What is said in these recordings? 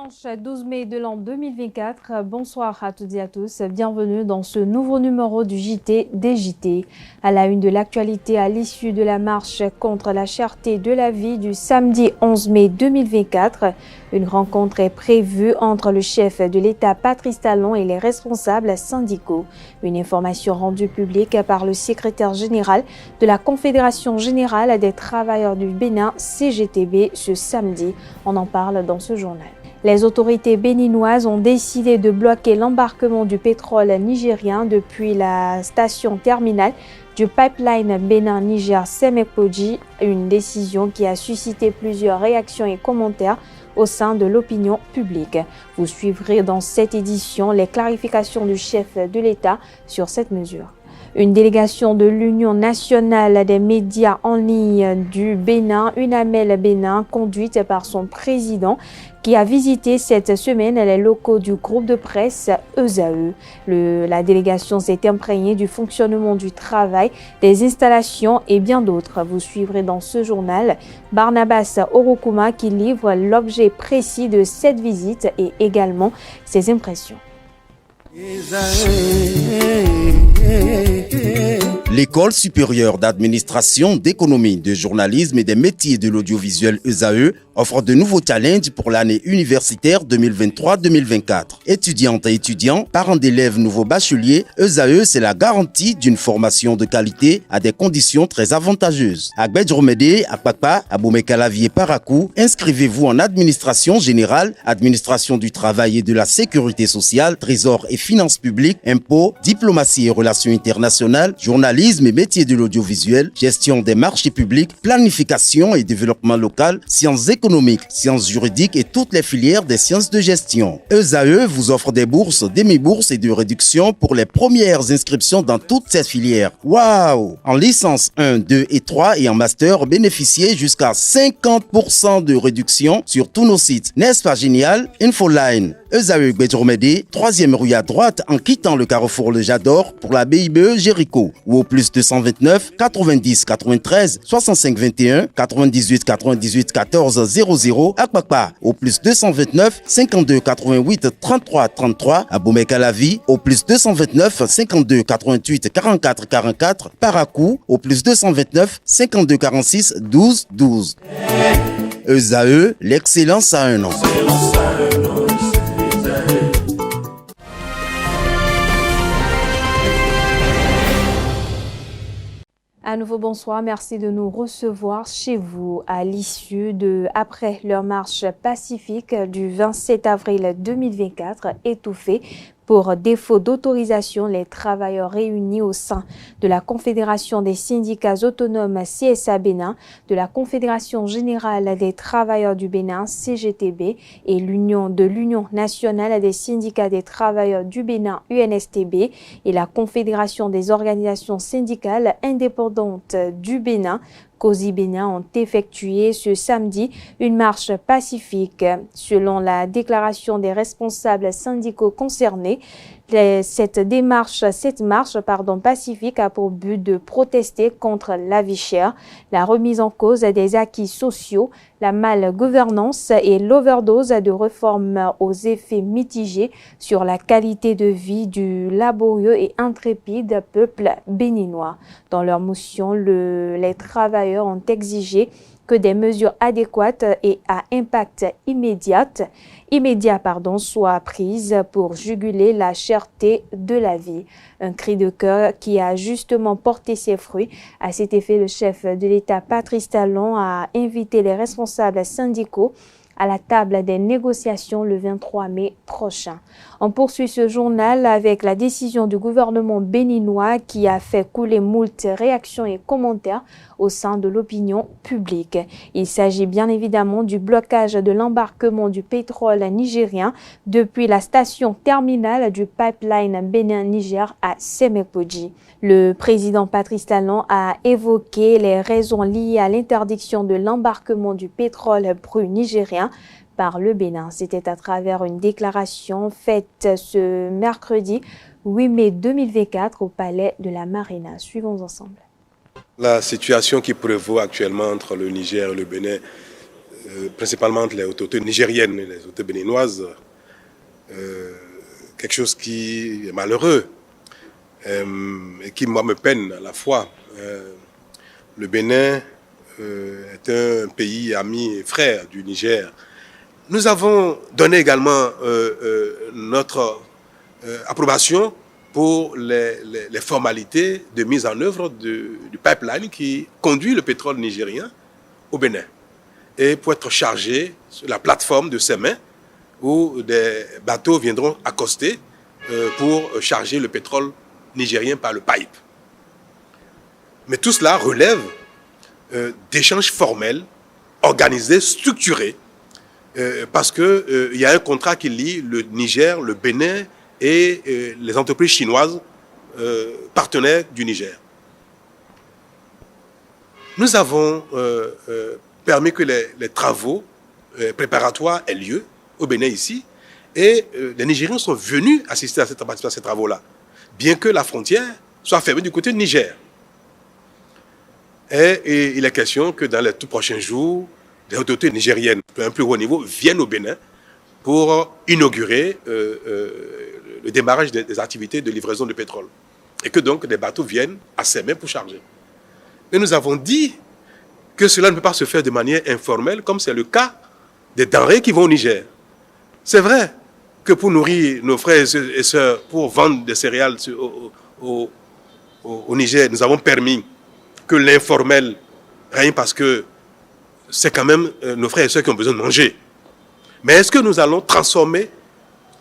Dimanche 12 mai de l'an 2024, bonsoir à toutes et à tous, bienvenue dans ce nouveau numéro du JT des JT. À la une de l'actualité, à l'issue de la marche contre la cherté de la vie du samedi 11 mai 2024, une rencontre est prévue entre le chef de l'État Patrice Talon et les responsables syndicaux. Une information rendue publique par le secrétaire général de la Confédération générale des travailleurs du Bénin, CGTB, ce samedi. On en parle dans ce journal. Les autorités béninoises ont décidé de bloquer l'embarquement du pétrole nigérien depuis la station terminale du pipeline Bénin-Niger-Semekoji, une décision qui a suscité plusieurs réactions et commentaires au sein de l'opinion publique. Vous suivrez dans cette édition les clarifications du chef de l'État sur cette mesure. Une délégation de l'Union nationale des médias en ligne du Bénin, UNAMEL Bénin, conduite par son président, qui a visité cette semaine les locaux du groupe de presse ESAE. La délégation s'est imprégnée du fonctionnement du travail, des installations et bien d'autres. Vous suivrez dans ce journal Barnabas Orokuma qui livre l'objet précis de cette visite et également ses impressions. L'École supérieure d'administration, d'économie, de journalisme et des métiers de l'audiovisuel ESAE offre de nouveaux challenges pour l'année universitaire 2023-2024. Étudiantes et étudiants, parents d'élèves nouveaux bacheliers, ESAE, c'est la garantie d'une formation de qualité à des conditions très avantageuses. À Gbedjromede, à Kpakpa, à Boumekalavi et Parakou, inscrivez-vous en administration générale, administration du travail et de la sécurité sociale, trésor et finances publiques, impôts, diplomatie et relations internationales, journalisme et métiers de l'audiovisuel, gestion des marchés publics, planification et développement local, sciences économiques, sciences juridiques et toutes les filières des sciences de gestion. ESAE vous offre des bourses, demi-bourses et de réductions pour les premières inscriptions dans toutes ces filières. Waouh! En licence 1, 2 et 3 et en master, bénéficiez jusqu'à 50% de réduction sur tous nos sites. N'est-ce pas génial? Infoline. ESAE Gbedjromede, 3e rue à droite en quittant le carrefour Le Jador pour la BIBE Jéricho ou au plus 229 90 93 65 21 98 98 14 00 à Kpakpa au plus 229 52 88 33 33 à Boumekalavi au plus 229 52 88 44 44 Parakou au plus 229 52 46 12 12. ESAE, l'excellence à un nom. À nouveau, bonsoir. Merci de nous recevoir chez vous à l'issue après leur marche pacifique du 27 avril 2024 étouffée pour défaut d'autorisation. Les travailleurs réunis au sein de la Confédération des syndicats autonomes CSA Bénin, de la Confédération générale des travailleurs du Bénin CGTB et l'Union nationale des syndicats des travailleurs du Bénin UNSTB et la Confédération des organisations syndicales indépendantes du Bénin COSI Bénin ont effectué ce samedi une marche pacifique. Selon la déclaration des responsables syndicaux concernés, cette marche pacifique a pour but de protester contre la vie chère, la remise en cause des acquis sociaux, la malgouvernance et l'overdose de réformes aux effets mitigés sur la qualité de vie du laborieux et intrépide peuple béninois. Dans leur motion, les travailleurs ont exigé que des mesures adéquates et à impact immédiat soient prises pour juguler la cherté de la vie. Un cri de cœur qui a justement porté ses fruits. À cet effet, le chef de l'État Patrice Talon a invité les responsables syndicaux à la table des négociations le 23 mai prochain. On poursuit ce journal avec la décision du gouvernement béninois qui a fait couler moult réactions et commentaires au sein de l'opinion publique. Il s'agit bien évidemment du blocage de l'embarquement du pétrole nigérien depuis la station terminale du pipeline Bénin-Niger à Semekoji. Le président Patrice Talon a évoqué les raisons liées à l'interdiction de l'embarquement du pétrole brut nigérien par le Bénin. C'était à travers une déclaration faite ce mercredi 8 mai 2024 au palais de la Marina. Suivons ensemble. La situation qui prévaut actuellement entre le Niger et le Bénin principalement entre les autorités nigériennes et les autorités béninoises, quelque chose qui est malheureux et qui, moi, me peine à la fois. Le Bénin est un pays ami et frère du Niger. Nous avons donné également notre approbation pour les formalités de mise en œuvre du pipeline qui conduit le pétrole nigérien au Bénin et pour être chargé sur la plateforme de Sémé où des bateaux viendront accoster pour charger le pétrole nigérien par le pipe. Mais tout cela relève d'échanges formels, organisés, structurés, parce qu'il y a un contrat qui lie le Niger, le Bénin et les entreprises chinoises partenaires du Niger. Nous avons permis que les travaux préparatoires aient lieu au Bénin ici, et les Nigériens sont venus assister à ces travaux-là, bien que la frontière soit fermée du côté du Niger. Et il est question que dans les tout prochains jours, les autorités nigériennes, à un plus haut niveau, viennent au Bénin pour inaugurer le démarrage des activités de livraison de pétrole. Et que donc des bateaux viennent à Sémé pour charger. Mais nous avons dit que cela ne peut pas se faire de manière informelle, comme c'est le cas des denrées qui vont au Niger. C'est vrai que pour nourrir nos frères et sœurs, pour vendre des céréales au Niger, nous avons permis que l'informel règne parce que c'est quand même nos frères et sœurs qui ont besoin de manger. Mais est-ce que nous allons transformer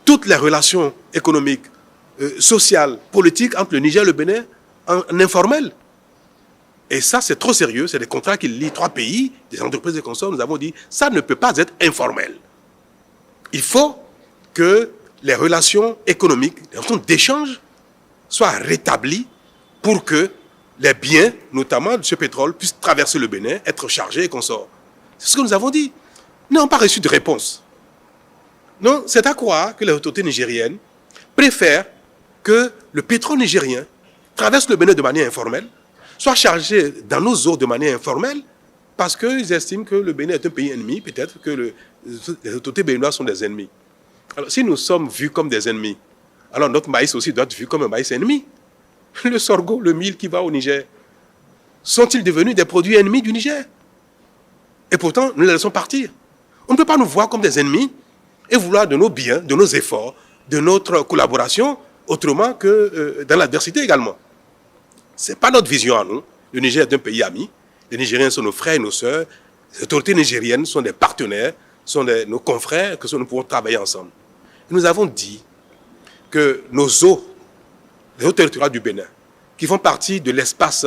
toutes les relations économiques, sociales, politiques entre le Niger et le Bénin en informel? Et ça, c'est trop sérieux. C'est des contrats qui lient trois pays, des entreprises et consorts. Nous avons dit, ça ne peut pas être informel. Il faut que les relations économiques, les relations d'échange soient rétablies pour que les biens, notamment de ce pétrole, puissent traverser le Bénin, être chargés et consorts. C'est ce que nous avons dit. Nous n'avons pas reçu de réponse. Non, c'est à croire que les autorités nigériennes préfèrent que le pétrole nigérien traverse le Bénin de manière informelle, soit chargé dans nos eaux de manière informelle, parce qu'ils estiment que le Bénin est un pays ennemi, peut-être que les autorités béninoises sont des ennemis. Alors, si nous sommes vus comme des ennemis, alors notre maïs aussi doit être vu comme un maïs ennemi. Le sorgho, le mil qui va au Niger, sont-ils devenus des produits ennemis du Niger? Et pourtant, nous les laissons partir. On ne peut pas nous voir comme des ennemis et vouloir de nos biens, de nos efforts, de notre collaboration, autrement que dans l'adversité également. Ce n'est pas notre vision à nous. Le Niger est un pays ami. Les Nigériens sont nos frères et nos sœurs. Les autorités nigériennes sont des partenaires, sont nos confrères, que nous pouvons travailler ensemble. Et nous avons dit que nos eaux, les eaux territoriales du Bénin, qui font partie de l'espace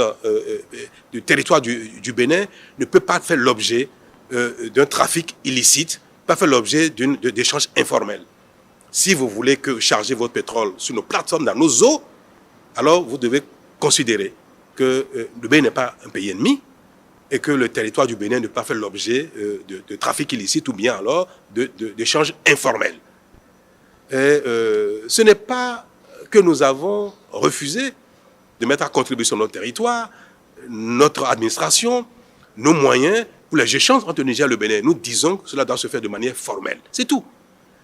du territoire du Bénin, ne peuvent pas faire l'objet d'un trafic illicite, pas faire l'objet d'échanges informels. Si vous voulez charger votre pétrole sur nos plateformes, dans nos eaux, alors vous devez considérer que le Bénin n'est pas un pays ennemi et que le territoire du Bénin ne peut pas faire l'objet de trafic illicite ou bien alors d'échanges informels. Et ce n'est pas que nous avons refusé de mettre à contribution notre territoire, notre administration, nos moyens pour les échanges entre le Niger et le Bénin. Nous disons que cela doit se faire de manière formelle. C'est tout.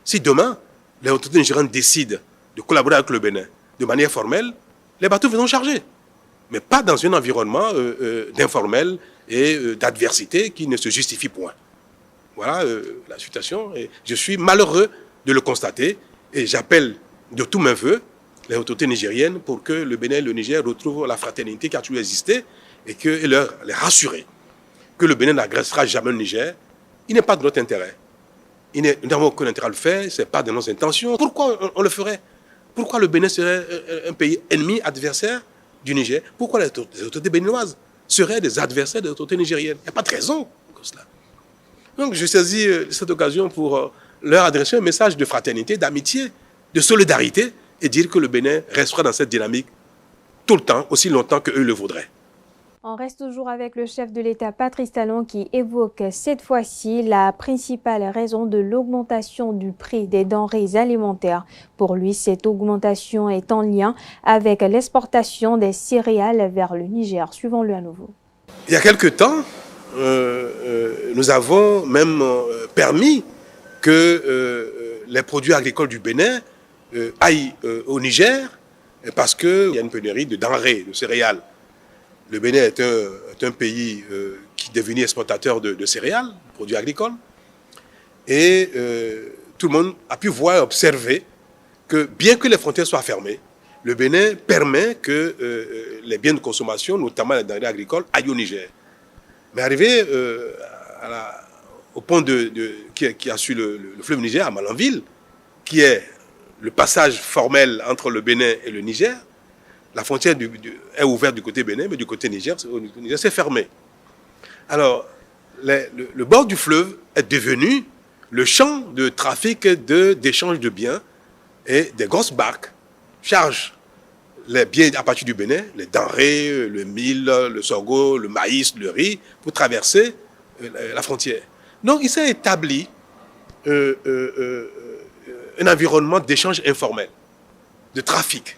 Si demain, les autorités nigériennes décident de collaborer avec le Bénin de manière formelle, les bateaux viendront charger. Mais pas dans un environnement d'informel et d'adversité qui ne se justifie point. Voilà la situation. Et je suis malheureux de le constater et j'appelle de tous mes voeux les autorités nigériennes pour que le Bénin et le Niger retrouvent la fraternité qui a toujours existé et les rassurer que le Bénin n'agressera jamais le Niger. Il n'est pas de notre intérêt. Nous n'avons aucun intérêt à le faire, ce n'est pas de nos intentions. Pourquoi on le ferait? Pourquoi le Bénin serait un pays ennemi, adversaire du Niger? Pourquoi les autorités béninoises seraient des adversaires des autorités nigériennes? Il n'y a pas de raison pour cela. Donc je saisis cette occasion pour leur adresser un message de fraternité, d'amitié, de solidarité et dire que le Bénin restera dans cette dynamique tout le temps, aussi longtemps qu'eux le voudraient. On reste toujours avec le chef de l'État, Patrice Talon, qui évoque cette fois-ci la principale raison de l'augmentation du prix des denrées alimentaires. Pour lui, cette augmentation est en lien avec l'exportation des céréales vers le Niger. Suivons-le à nouveau. Il y a quelque temps, nous avons même permis que les produits agricoles du Bénin aillent au Niger parce qu'il y a une pénurie de denrées, de céréales. Le Bénin est un pays qui est devenu exportateur de céréales, de produits agricoles. Et tout le monde a pu voir et observer que bien que les frontières soient fermées, le Bénin permet que les biens de consommation, notamment les denrées agricoles, aillent au Niger. Mais arrivé au pont qui a sur le fleuve Niger, à Malanville, qui est le passage formel entre le Bénin et le Niger, la frontière est ouverte du côté Bénin, mais du côté Niger, c'est fermé. Alors, le bord du fleuve est devenu le champ de trafic d'échange de biens, et des grosses barques chargent les biens à partir du Bénin, les denrées, le mil, le sorgho, le maïs, le riz, pour traverser la frontière. Donc il s'est établi un environnement d'échange informel, de trafic.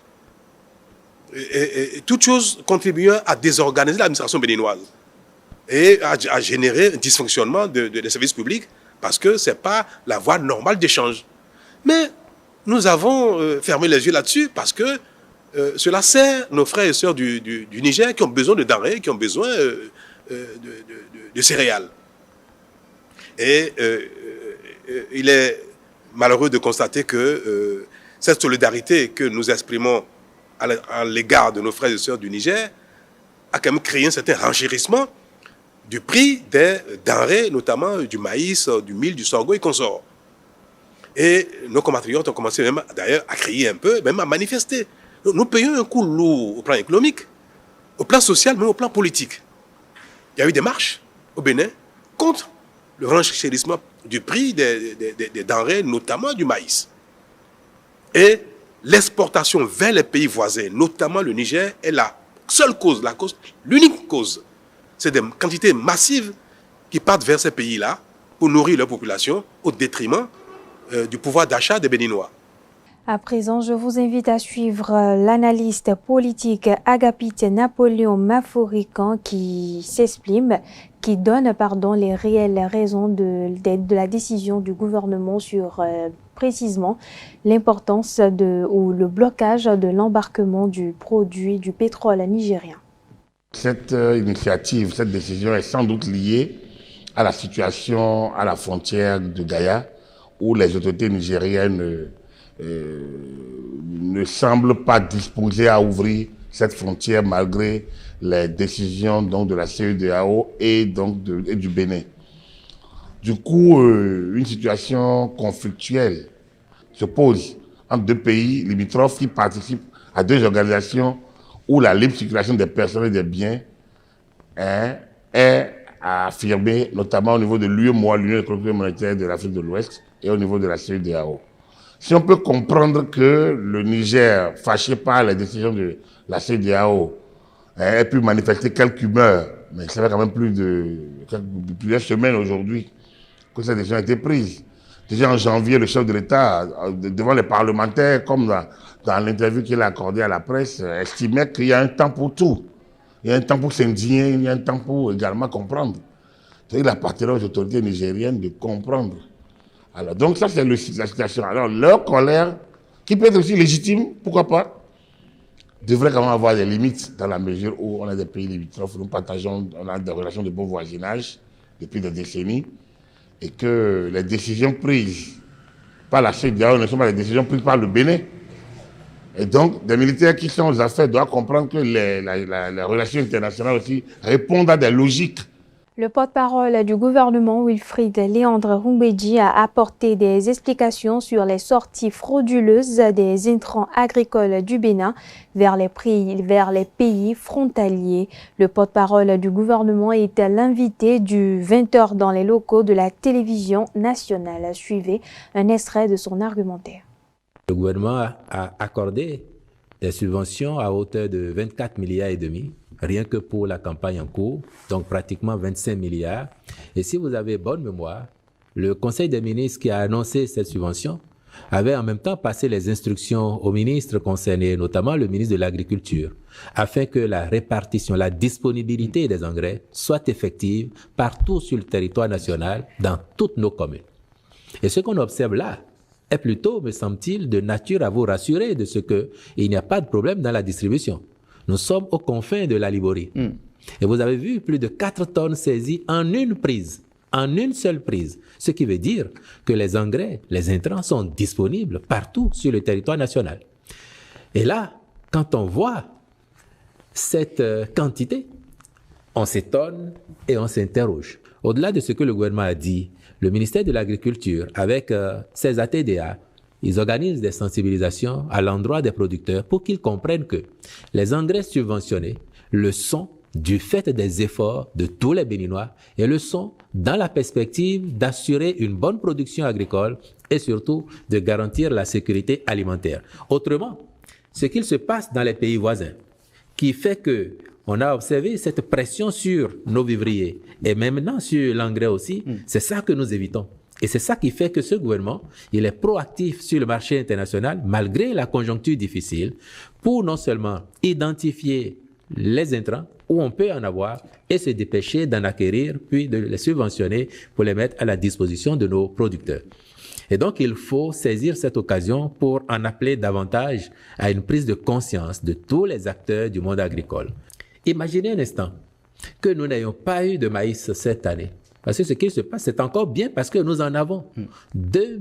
Et toute chose contribuant à désorganiser l'administration béninoise et à générer un dysfonctionnement des services publics parce que ce n'est pas la voie normale d'échange. Mais nous avons fermé les yeux là-dessus parce que cela sert nos frères et sœurs du Niger qui ont besoin de denrées, qui ont besoin de céréales. Et il est malheureux de constater que cette solidarité que nous exprimons à l'égard de nos frères et sœurs du Niger a quand même créé un certain renchérissement du prix des denrées, notamment du maïs, du mil, du sorgho et consorts. Et nos compatriotes ont commencé même d'ailleurs à crier un peu, même à manifester. Nous payons un coût lourd au plan économique, au plan social, même au plan politique. Il y a eu des marches au Bénin contre le renchérissement du prix des denrées, notamment du maïs. Et l'exportation vers les pays voisins, notamment le Niger, est la seule cause, l'unique cause. C'est des quantités massives qui partent vers ces pays-là pour nourrir leur population au détriment du pouvoir d'achat des Béninois. À présent, je vous invite à suivre l'analyste politique Agapite Napoléon Maforican qui donne les réelles raisons de la décision du gouvernement sur précisément l'importance ou le blocage de l'embarquement du pétrole nigérien. Cette initiative, cette décision est sans doute liée à la situation à la frontière de Gaïa où les autorités nigériennes ne semblent pas disposées à ouvrir cette frontière malgré les décisions donc, de la CEDEAO et donc du Bénin. Du coup, une situation conflictuelle se pose entre deux pays limitrophes qui participent à deux organisations où la libre circulation des personnes et des biens est affirmée, notamment au niveau de l'UEMOA, l'Union économique et monétaire de l'Afrique de l'Ouest, et au niveau de la CEDEAO. Si on peut comprendre que le Niger, fâché par les décisions de la CEDEAO, ait pu manifester quelques humeurs, mais ça fait quand même plusieurs semaines aujourd'hui que cette décision a été prise. Déjà en janvier, le chef de l'État, devant les parlementaires, comme dans l'interview qu'il a accordée à la presse, estimait qu'il y a un temps pour tout. Il y a un temps pour s'indigner, il y a un temps pour également comprendre. Il appartenait aux autorités nigériennes de comprendre. Alors, donc ça, c'est la situation. Alors, leur colère, qui peut être aussi légitime, pourquoi pas, devrait quand même avoir des limites dans la mesure où on a des pays limitrophes, on a des relations de bon voisinage depuis des décennies, et que les décisions prises par la CEDEAO ne sont pas les décisions prises par le Bénin. Et donc, des militaires qui sont aux affaires doivent comprendre que les relations internationales aussi répondent à des logiques. Le porte-parole du gouvernement, Wilfried Léandre Rumbedji, a apporté des explications sur les sorties frauduleuses des intrants agricoles du Bénin vers les pays frontaliers. Le porte-parole du gouvernement était l'invité du 20h dans les locaux de la télévision nationale. Suivez un extrait de son argumentaire. Le gouvernement a accordé des subventions à hauteur de 24 milliards et demi. Rien que pour la campagne en cours, donc pratiquement 25 milliards. Et si vous avez bonne mémoire, le Conseil des ministres qui a annoncé cette subvention avait en même temps passé les instructions aux ministres concernés, notamment le ministre de l'Agriculture, afin que la répartition, la disponibilité des engrais soit effective partout sur le territoire national, dans toutes nos communes. Et ce qu'on observe là est plutôt, me semble-t-il, de nature à vous rassurer de ce qu'il n'y a pas de problème dans la distribution. Nous sommes aux confins de la Liborie. Et vous avez vu plus de 4 tonnes saisies en une prise, en une seule prise. Ce qui veut dire que les engrais, les intrants sont disponibles partout sur le territoire national. Et là, quand on voit cette quantité, on s'étonne et on s'interroge. Au-delà de ce que le gouvernement a dit, le ministère de l'Agriculture, avec ses ATDA, ils organisent des sensibilisations à l'endroit des producteurs pour qu'ils comprennent que les engrais subventionnés le sont du fait des efforts de tous les Béninois et le sont dans la perspective d'assurer une bonne production agricole et surtout de garantir la sécurité alimentaire. Autrement, ce qu'il se passe dans les pays voisins, qui fait que on a observé cette pression sur nos vivriers et maintenant sur l'engrais aussi, c'est ça que nous évitons. Et c'est ça qui fait que ce gouvernement, il est proactif sur le marché international malgré la conjoncture difficile pour non seulement identifier les intrants où on peut en avoir et se dépêcher d'en acquérir puis de les subventionner pour les mettre à la disposition de nos producteurs. Et donc, il faut saisir cette occasion pour en appeler davantage à une prise de conscience de tous les acteurs du monde agricole. Imaginez un instant que nous n'ayons pas eu de maïs cette année. Parce que ce qui se passe, c'est encore bien parce que nous en avons 2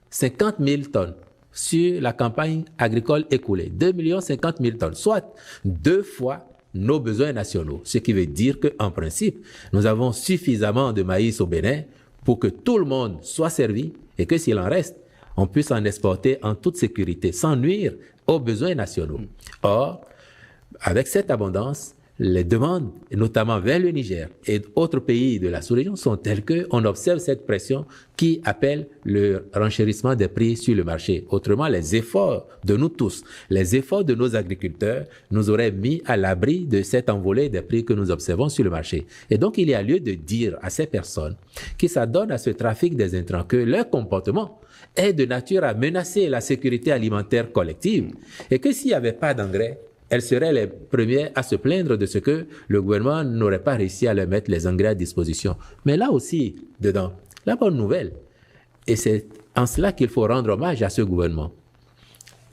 50 000 tonnes sur la campagne agricole écoulée. 2 50 000 tonnes, soit 2 fois nos besoins nationaux. Ce qui veut dire qu'en principe, nous avons suffisamment de maïs au Bénin pour que tout le monde soit servi et que s'il en reste, on puisse en exporter en toute sécurité, sans nuire aux besoins nationaux. Or, avec cette abondance, les demandes, notamment vers le Niger et d'autres pays de la sous-région, sont telles qu'on observe cette pression qui appelle le renchérissement des prix sur le marché. Autrement, les efforts de nous tous, les efforts de nos agriculteurs nous auraient mis à l'abri de cette envolée des prix que nous observons sur le marché. Et donc, il y a lieu de dire à ces personnes qui s'adonnent à ce trafic des intrants que leur comportement est de nature à menacer la sécurité alimentaire collective et que s'il n'y avait pas d'engrais, elles seraient les premières à se plaindre de ce que le gouvernement n'aurait pas réussi à leur mettre les engrais à disposition. Mais là aussi, dedans, la bonne nouvelle, et c'est en cela qu'il faut rendre hommage à ce gouvernement.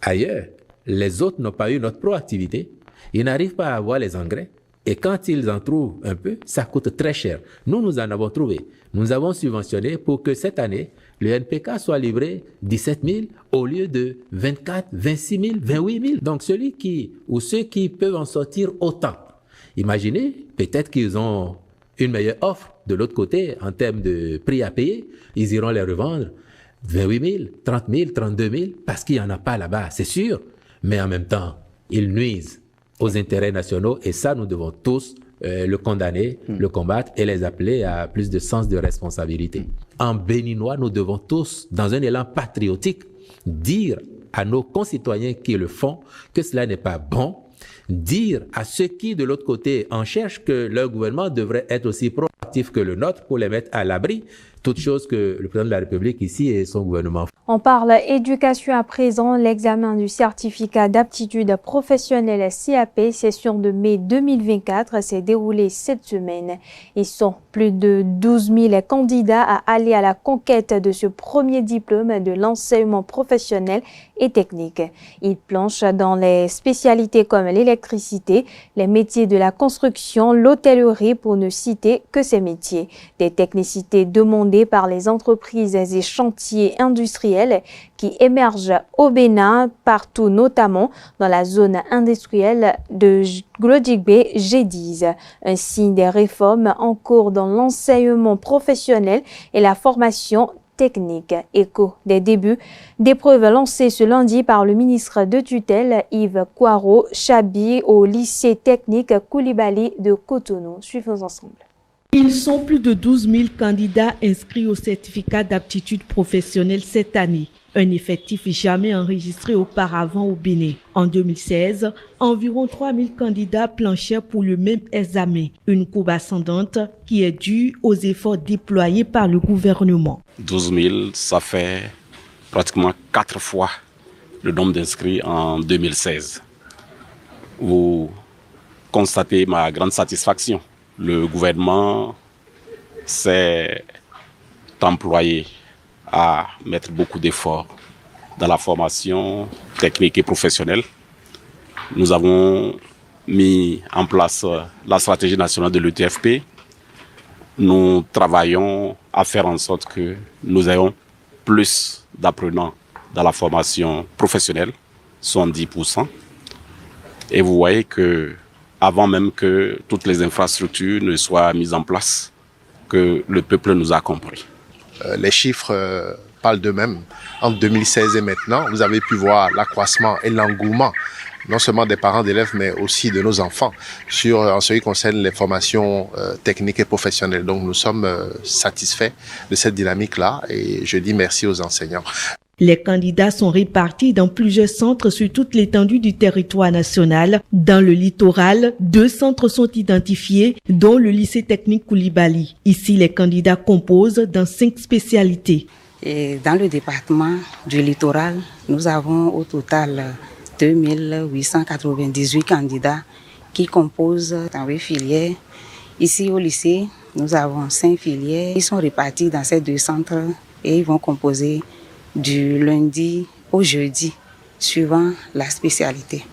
Ailleurs, les autres n'ont pas eu notre proactivité, ils n'arrivent pas à avoir les engrais, et quand ils en trouvent un peu, ça coûte très cher. Nous, nous en avons trouvé. Nous avons subventionné pour que cette année, le NPK soit livré 17 000 au lieu de 24, 26 000, 28 000. Donc celui qui, ou ceux qui peuvent en sortir autant, imaginez, peut-être qu'ils ont une meilleure offre de l'autre côté en termes de prix à payer, ils iront les revendre 28 000, 30 000, 32 000 parce qu'il n'y en a pas là-bas, c'est sûr. Mais en même temps, ils nuisent aux intérêts nationaux et ça, nous devons tous le condamner, le combattre et les appeler à plus de sens de responsabilité. En béninois, nous devons tous, dans un élan patriotique, dire à nos concitoyens qui le font que cela n'est pas bon, dire à ceux qui, de l'autre côté, en cherchent que leur gouvernement devrait être aussi proactif que le nôtre pour les mettre à l'abri, toute chose que le président de la République ici et son gouvernement. On parle éducation à présent. L'examen du certificat d'aptitude professionnelle CAP, session de mai 2024, s'est déroulé cette semaine. Ils sont plus de 12 000 candidats à aller à la conquête de ce premier diplôme de l'enseignement professionnel et technique. Ils planchent dans les spécialités comme l'électricité, les métiers de la construction, l'hôtellerie pour ne citer que ces métiers. Des technicités demandées par les entreprises et chantiers industriels qui émergent au Bénin, partout notamment dans la zone industrielle de Glodjigbe, G10. Un signe des réformes en cours dans l'enseignement professionnel et la formation technique. Écho des débuts d'épreuves lancées ce lundi par le ministre de tutelle Yves Kouaro Chabi au lycée technique Koulibaly de Cotonou. Suivons ensemble. Ils sont plus de 12 000 candidats inscrits au certificat d'aptitude professionnelle cette année, un effectif jamais enregistré auparavant au Bénin. En 2016, environ 3 000 candidats planchaient pour le même examen, une courbe ascendante qui est due aux efforts déployés par le gouvernement. 12 000, ça fait pratiquement 4 fois le nombre d'inscrits en 2016. Vous constatez ma grande satisfaction. Le gouvernement s'est employé à mettre beaucoup d'efforts dans la formation technique et professionnelle. Nous avons mis en place la stratégie nationale de l'ETFP. Nous travaillons à faire en sorte que nous ayons plus d'apprenants dans la formation professionnelle, 70%. Et vous voyez que avant même que toutes les infrastructures ne soient mises en place, que le peuple nous a compris. Les chiffres parlent d'eux-mêmes. Entre 2016 et maintenant, vous avez pu voir l'accroissement et l'engouement, non seulement des parents d'élèves, mais aussi de nos enfants, en ce qui concerne les formations techniques et professionnelles. Donc nous sommes satisfaits de cette dynamique-là et je dis merci aux enseignants. Les candidats sont répartis dans plusieurs centres sur toute l'étendue du territoire national. Dans le littoral, 2 centres sont identifiés, dont le lycée technique Koulibaly. Ici, les candidats composent dans 5 spécialités. Et dans le département du littoral, nous avons au total 2898 candidats qui composent dans 8 filières. Ici au lycée, nous avons 5 filières. Ils sont répartis dans ces 2 centres et ils vont composer du lundi au jeudi, suivant la spécialité.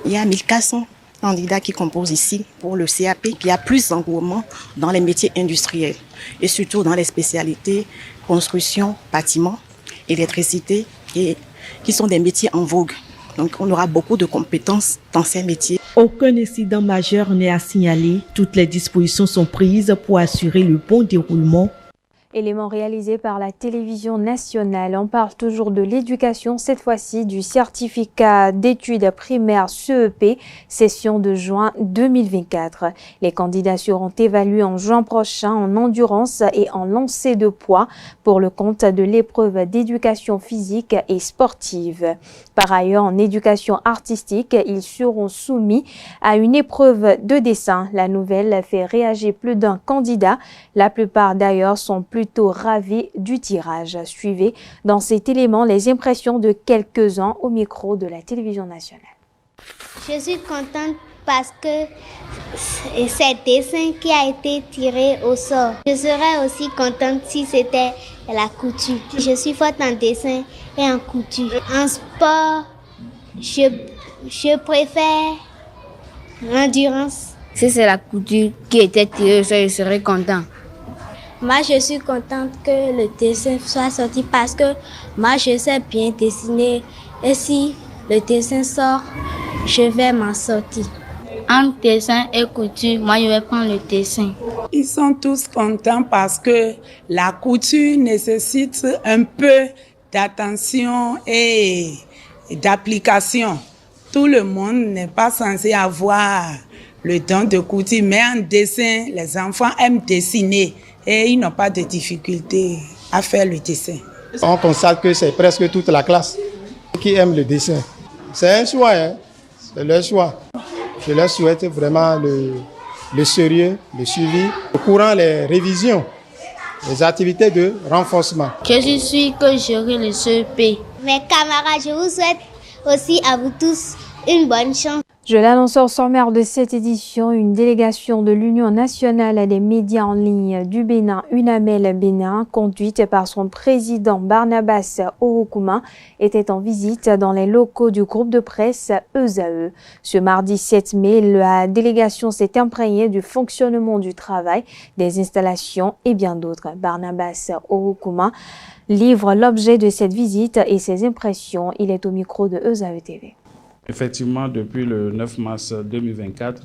Il y a 1400 candidats qui composent ici pour le CAP. Il y a plus d'engouement dans les métiers industriels et surtout dans les spécialités construction, bâtiment, électricité, et qui sont des métiers en vogue. Donc on aura beaucoup de compétences dans ces métiers. Aucun incident majeur n'est à signaler. Toutes les dispositions sont prises pour assurer le bon déroulement. Élément réalisé par la télévision nationale. On parle toujours de l'éducation, cette fois-ci du certificat d'études primaires CEP, session de juin 2024. Les candidats seront évalués en juin prochain en endurance et en lancer de poids pour le compte de l'épreuve d'éducation physique et sportive. Par ailleurs, en éducation artistique, ils seront soumis à une épreuve de dessin. La nouvelle fait réagir plus d'un candidat. La plupart d'ailleurs sont plutôt ravis du tirage. Suivez dans cet élément les impressions de quelques-uns au micro de la télévision nationale. Je suis contente parce que c'est un dessin qui a été tiré au sort. Je serais aussi contente si c'était la couture. Je suis forte en dessin et en couture. En sport, je préfère l'endurance. Si c'est la couture qui était tirée au sort, je serais content. Moi, je suis contente que le dessin soit sorti parce que moi, je sais bien dessiner. Et si le dessin sort, je vais m'en sortir. Entre dessin et couture, moi, je vais prendre le dessin. Ils sont tous contents parce que la couture nécessite un peu d'attention et d'application. Tout le monde n'est pas censé avoir le don de couture, mais en dessin, les enfants aiment dessiner. Et ils n'ont pas de difficulté à faire le dessin. On constate que c'est presque toute la classe qui aime le dessin. C'est un choix, hein? C'est leur choix. Je leur souhaite vraiment le sérieux, le suivi. Au courant, les révisions, les activités de renforcement. Je suis sûre que j'aurai le CEP. Mes camarades, je vous souhaite aussi à vous tous une bonne chance. Je l'annonce au sommaire de cette édition, une délégation de l'Union nationale des médias en ligne du Bénin, UNAMEL Bénin, conduite par son président Barnabas Orokouma, était en visite dans les locaux du groupe de presse ESAE. Ce mardi 7 mai, la délégation s'est imprégnée du fonctionnement du travail, des installations et bien d'autres. Barnabas Orokouma livre l'objet de cette visite et ses impressions. Il est au micro de ESAE TV. Effectivement, depuis le 9 mars 2024,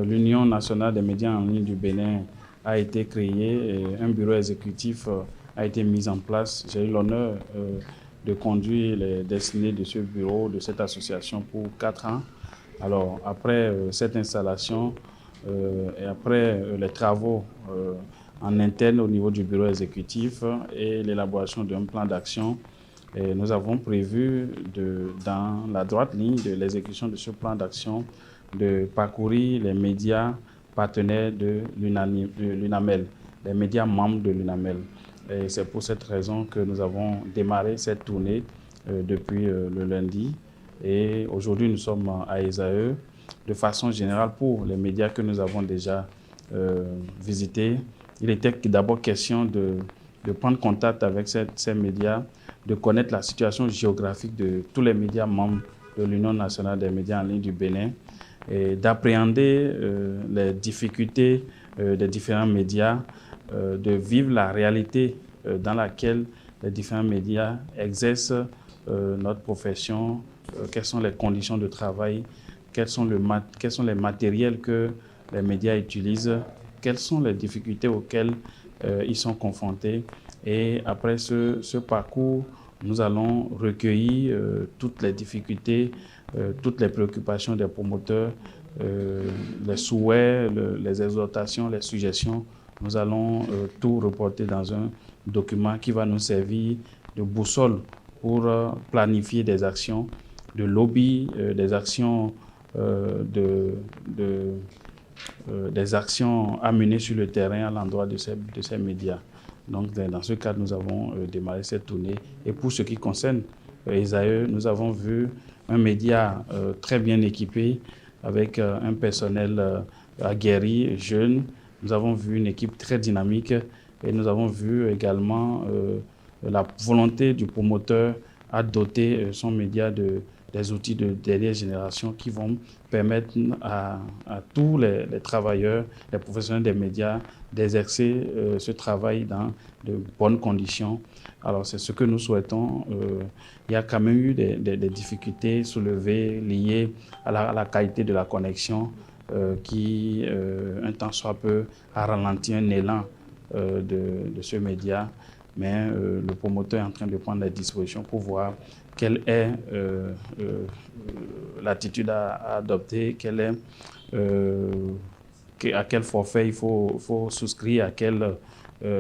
l'Union nationale des médias en ligne du Bénin a été créée et un bureau exécutif a été mis en place. J'ai eu l'honneur de conduire les destinées de ce bureau, de cette association pour 4 ans. Alors, après cette installation et après les travaux en interne au niveau du bureau exécutif et l'élaboration d'un plan d'action, et nous avons prévu, dans la droite ligne de l'exécution de ce plan d'action, de parcourir les médias partenaires de l'UNAMEL, les médias membres de l'UNAMEL. Et c'est pour cette raison que nous avons démarré cette tournée depuis le lundi. Et aujourd'hui, nous sommes à ESAE. De façon générale, pour les médias que nous avons déjà visités, il était d'abord question de prendre contact avec ces médias, de connaître la situation géographique de tous les médias membres de l'Union nationale des médias en ligne du Bénin et d'appréhender les difficultés des différents médias, de vivre la réalité dans laquelle les différents médias exercent notre profession, quelles sont les conditions de travail, quels sont les matériels que les médias utilisent, quelles sont les difficultés auxquelles ils sont confrontés. Et après ce parcours, nous allons recueillir toutes les difficultés, toutes les préoccupations des promoteurs, les souhaits, les exhortations, les suggestions. Nous allons tout reporter dans un document qui va nous servir de boussole pour planifier des actions de lobby, des actions des actions à mener sur le terrain à l'endroit de ces médias. Donc, dans ce cadre, nous avons démarré cette tournée. Et pour ce qui concerne ESAE, nous avons vu un média très bien équipé, avec un personnel aguerri, jeune. Nous avons vu une équipe très dynamique et nous avons vu également la volonté du promoteur à doter son média des outils de dernière génération qui vont permettre à tous les travailleurs, les professionnels des médias d'exercer ce travail dans de bonnes conditions. Alors c'est ce que nous souhaitons. Il y a quand même eu des difficultés soulevées liées à la qualité de la connexion qui, un temps soit peu, a ralenti un élan de ce média. Mais le promoteur est en train de prendre les dispositions pour voir quelle est l'attitude à adopter, à quel forfait il faut souscrire, à quel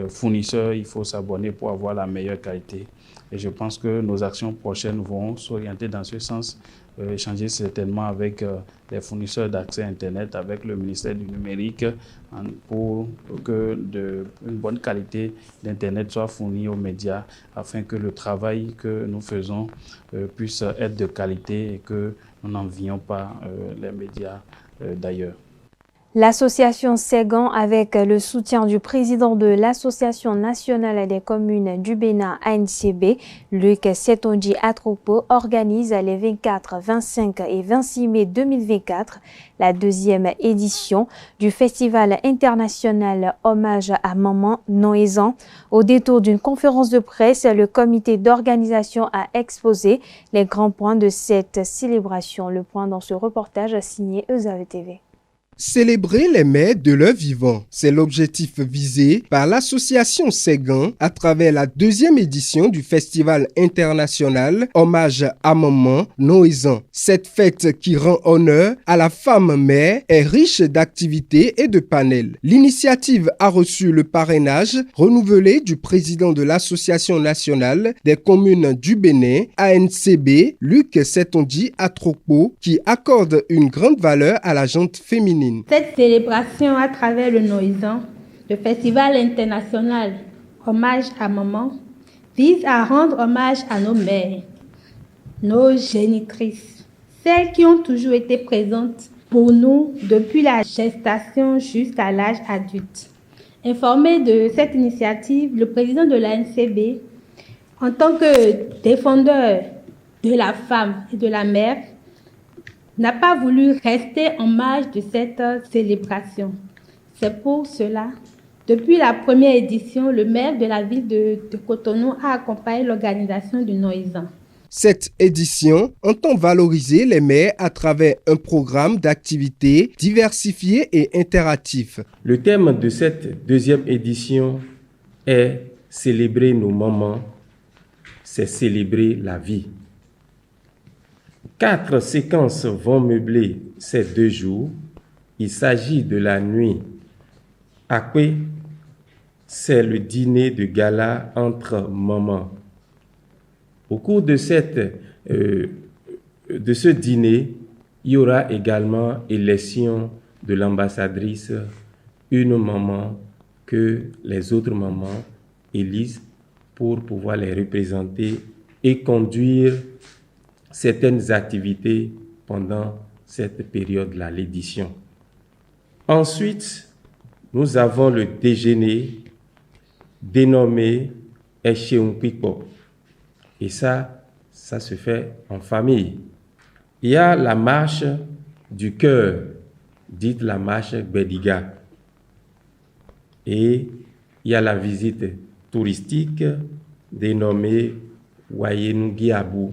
fournisseur il faut s'abonner pour avoir la meilleure qualité. Et je pense que nos actions prochaines vont s'orienter dans ce sens, échanger certainement avec les fournisseurs d'accès Internet, avec le ministère du Numérique, pour que une bonne qualité d'Internet soit fournie aux médias, afin que le travail que nous faisons puisse être de qualité et que nous n'envions pas les médias d'ailleurs. L'association Ségan, avec le soutien du président de l'Association nationale des communes du Bénin, ANCB, Luc Setonji Atropo, organise les 24, 25 et 26 mai 2024 la deuxième édition du Festival international Hommage à Maman Noézan. Au détour d'une conférence de presse, le comité d'organisation a exposé les grands points de cette célébration. Le point dans ce reportage signé ESAE TV. Célébrer les mères de leur vivant, c'est l'objectif visé par l'association Ségan à travers la deuxième édition du Festival international Hommage à Maman Noézan. Cette fête qui rend honneur à la femme mère est riche d'activités et de panels. L'initiative a reçu le parrainage renouvelé du président de l'Association nationale des communes du Bénin, ANCB, Luc Setonji Atropo, qui accorde une grande valeur à la gente féminine. Cette célébration à travers le Noézan, le Festival international Hommage à Maman, vise à rendre hommage à nos mères, nos génitrices, celles qui ont toujours été présentes pour nous depuis la gestation jusqu'à l'âge adulte. Informé de cette initiative, le président de l'ANCB, en tant que défendeur de la femme et de la mère, n'a pas voulu rester en marge de cette célébration. C'est pour cela, depuis la première édition, le maire de la ville de Cotonou a accompagné l'organisation du Noézan. Cette édition entend valoriser les mères à travers un programme d'activités diversifié et interactif. Le thème de cette deuxième édition est « Célébrer nos mamans, c'est célébrer la vie ». 4 séquences vont meubler ces 2 jours. Il s'agit de la nuit Akwe, c'est le dîner de gala entre mamans. Au cours de ce dîner, il y aura également élection de l'ambassadrice, une maman que les autres mamans élisent pour pouvoir les représenter et conduire certaines activités pendant cette période-là, l'édition. Ensuite, nous avons le déjeuner dénommé Echeunpipo. Et ça se fait en famille. Il y a la marche du cœur, dite la marche Gbediga. Et il y a la visite touristique dénommée Wayenungiabu.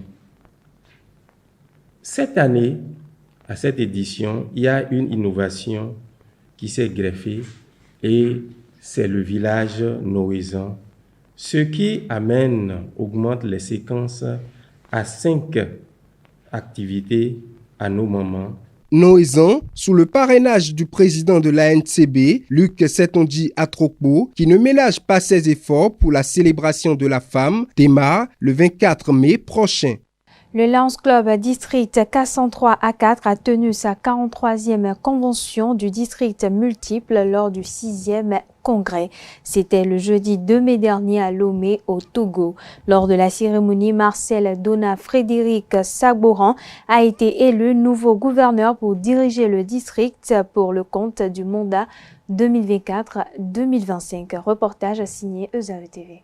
Cette année, à cette édition, il y a une innovation qui s'est greffée et c'est le village noézan. Ce qui augmente les séquences à 5 activités à nos moments. Noézan, sous le parrainage du président de l'ANCB, Luc Setonji Atrokpo, qui ne ménage pas ses efforts pour la célébration de la femme, démarre le 24 mai prochain. Le Lions Club District K103A4 a tenu sa 43e convention du district multiple lors du 6e congrès. C'était le jeudi 2 mai dernier à Lomé, au Togo. Lors de la cérémonie, Marcel Dona Frédéric Sagboran a été élu nouveau gouverneur pour diriger le district pour le compte du mandat 2024-2025. Reportage signé ESAE TV.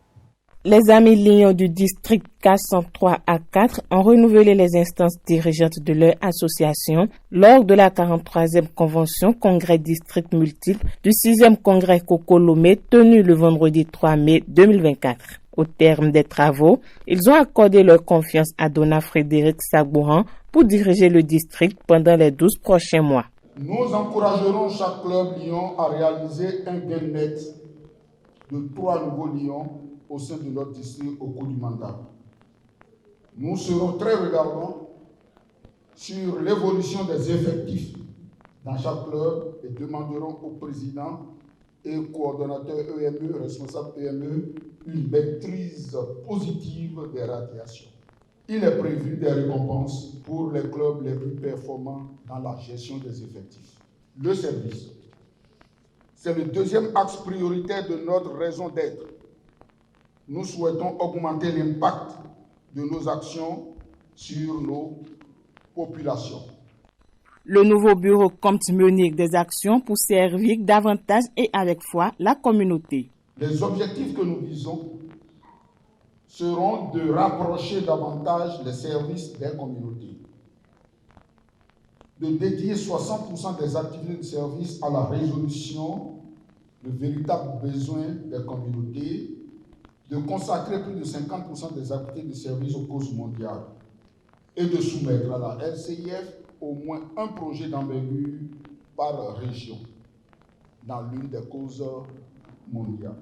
Les amis Lions du district K103A4 ont renouvelé les instances dirigeantes de leur association lors de la 43e convention congrès district multiple du 6e congrès Coco-Lomé tenu le vendredi 3 mai 2024. Au terme des travaux, ils ont accordé leur confiance à Dona Frédéric Sagboran pour diriger le district pendant les 12 prochains mois. Nous encouragerons chaque club Lion à réaliser un gain net de 3 nouveaux Lions au sein de notre district au cours du mandat. Nous serons très regardants sur l'évolution des effectifs dans chaque club et demanderons au président et coordonnateur EME, responsable EME, une maîtrise positive des radiations. Il est prévu des récompenses pour les clubs les plus performants dans la gestion des effectifs. Le service, c'est le deuxième axe prioritaire de notre raison d'être. Nous souhaitons augmenter l'impact de nos actions sur nos populations. Le nouveau bureau compte mener des actions pour servir davantage et avec foi la communauté. Les objectifs que nous visons seront de rapprocher davantage les services des communautés, de dédier 60% des activités de service à la résolution de véritables besoins des communautés, de consacrer plus de 50% des activités de service aux causes mondiales et de soumettre à la LCIF au moins un projet d'envergure par région dans l'une des causes mondiales.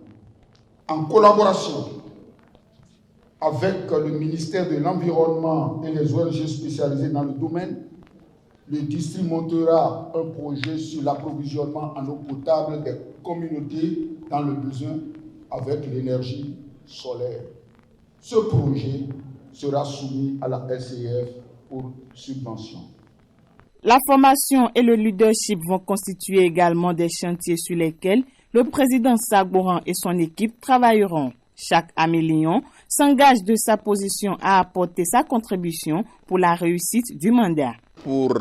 En collaboration avec le ministère de l'Environnement et les ONG spécialisées dans le domaine, le district montera un projet sur l'approvisionnement en eau potable des communautés dans le besoin avec l'énergie solaire. Ce projet sera soumis à la LCF pour subvention. La formation et le leadership vont constituer également des chantiers sur lesquels le président Sagboran et son équipe travailleront. Chaque ami Lion s'engage de sa position à apporter sa contribution pour la réussite du mandat. Pour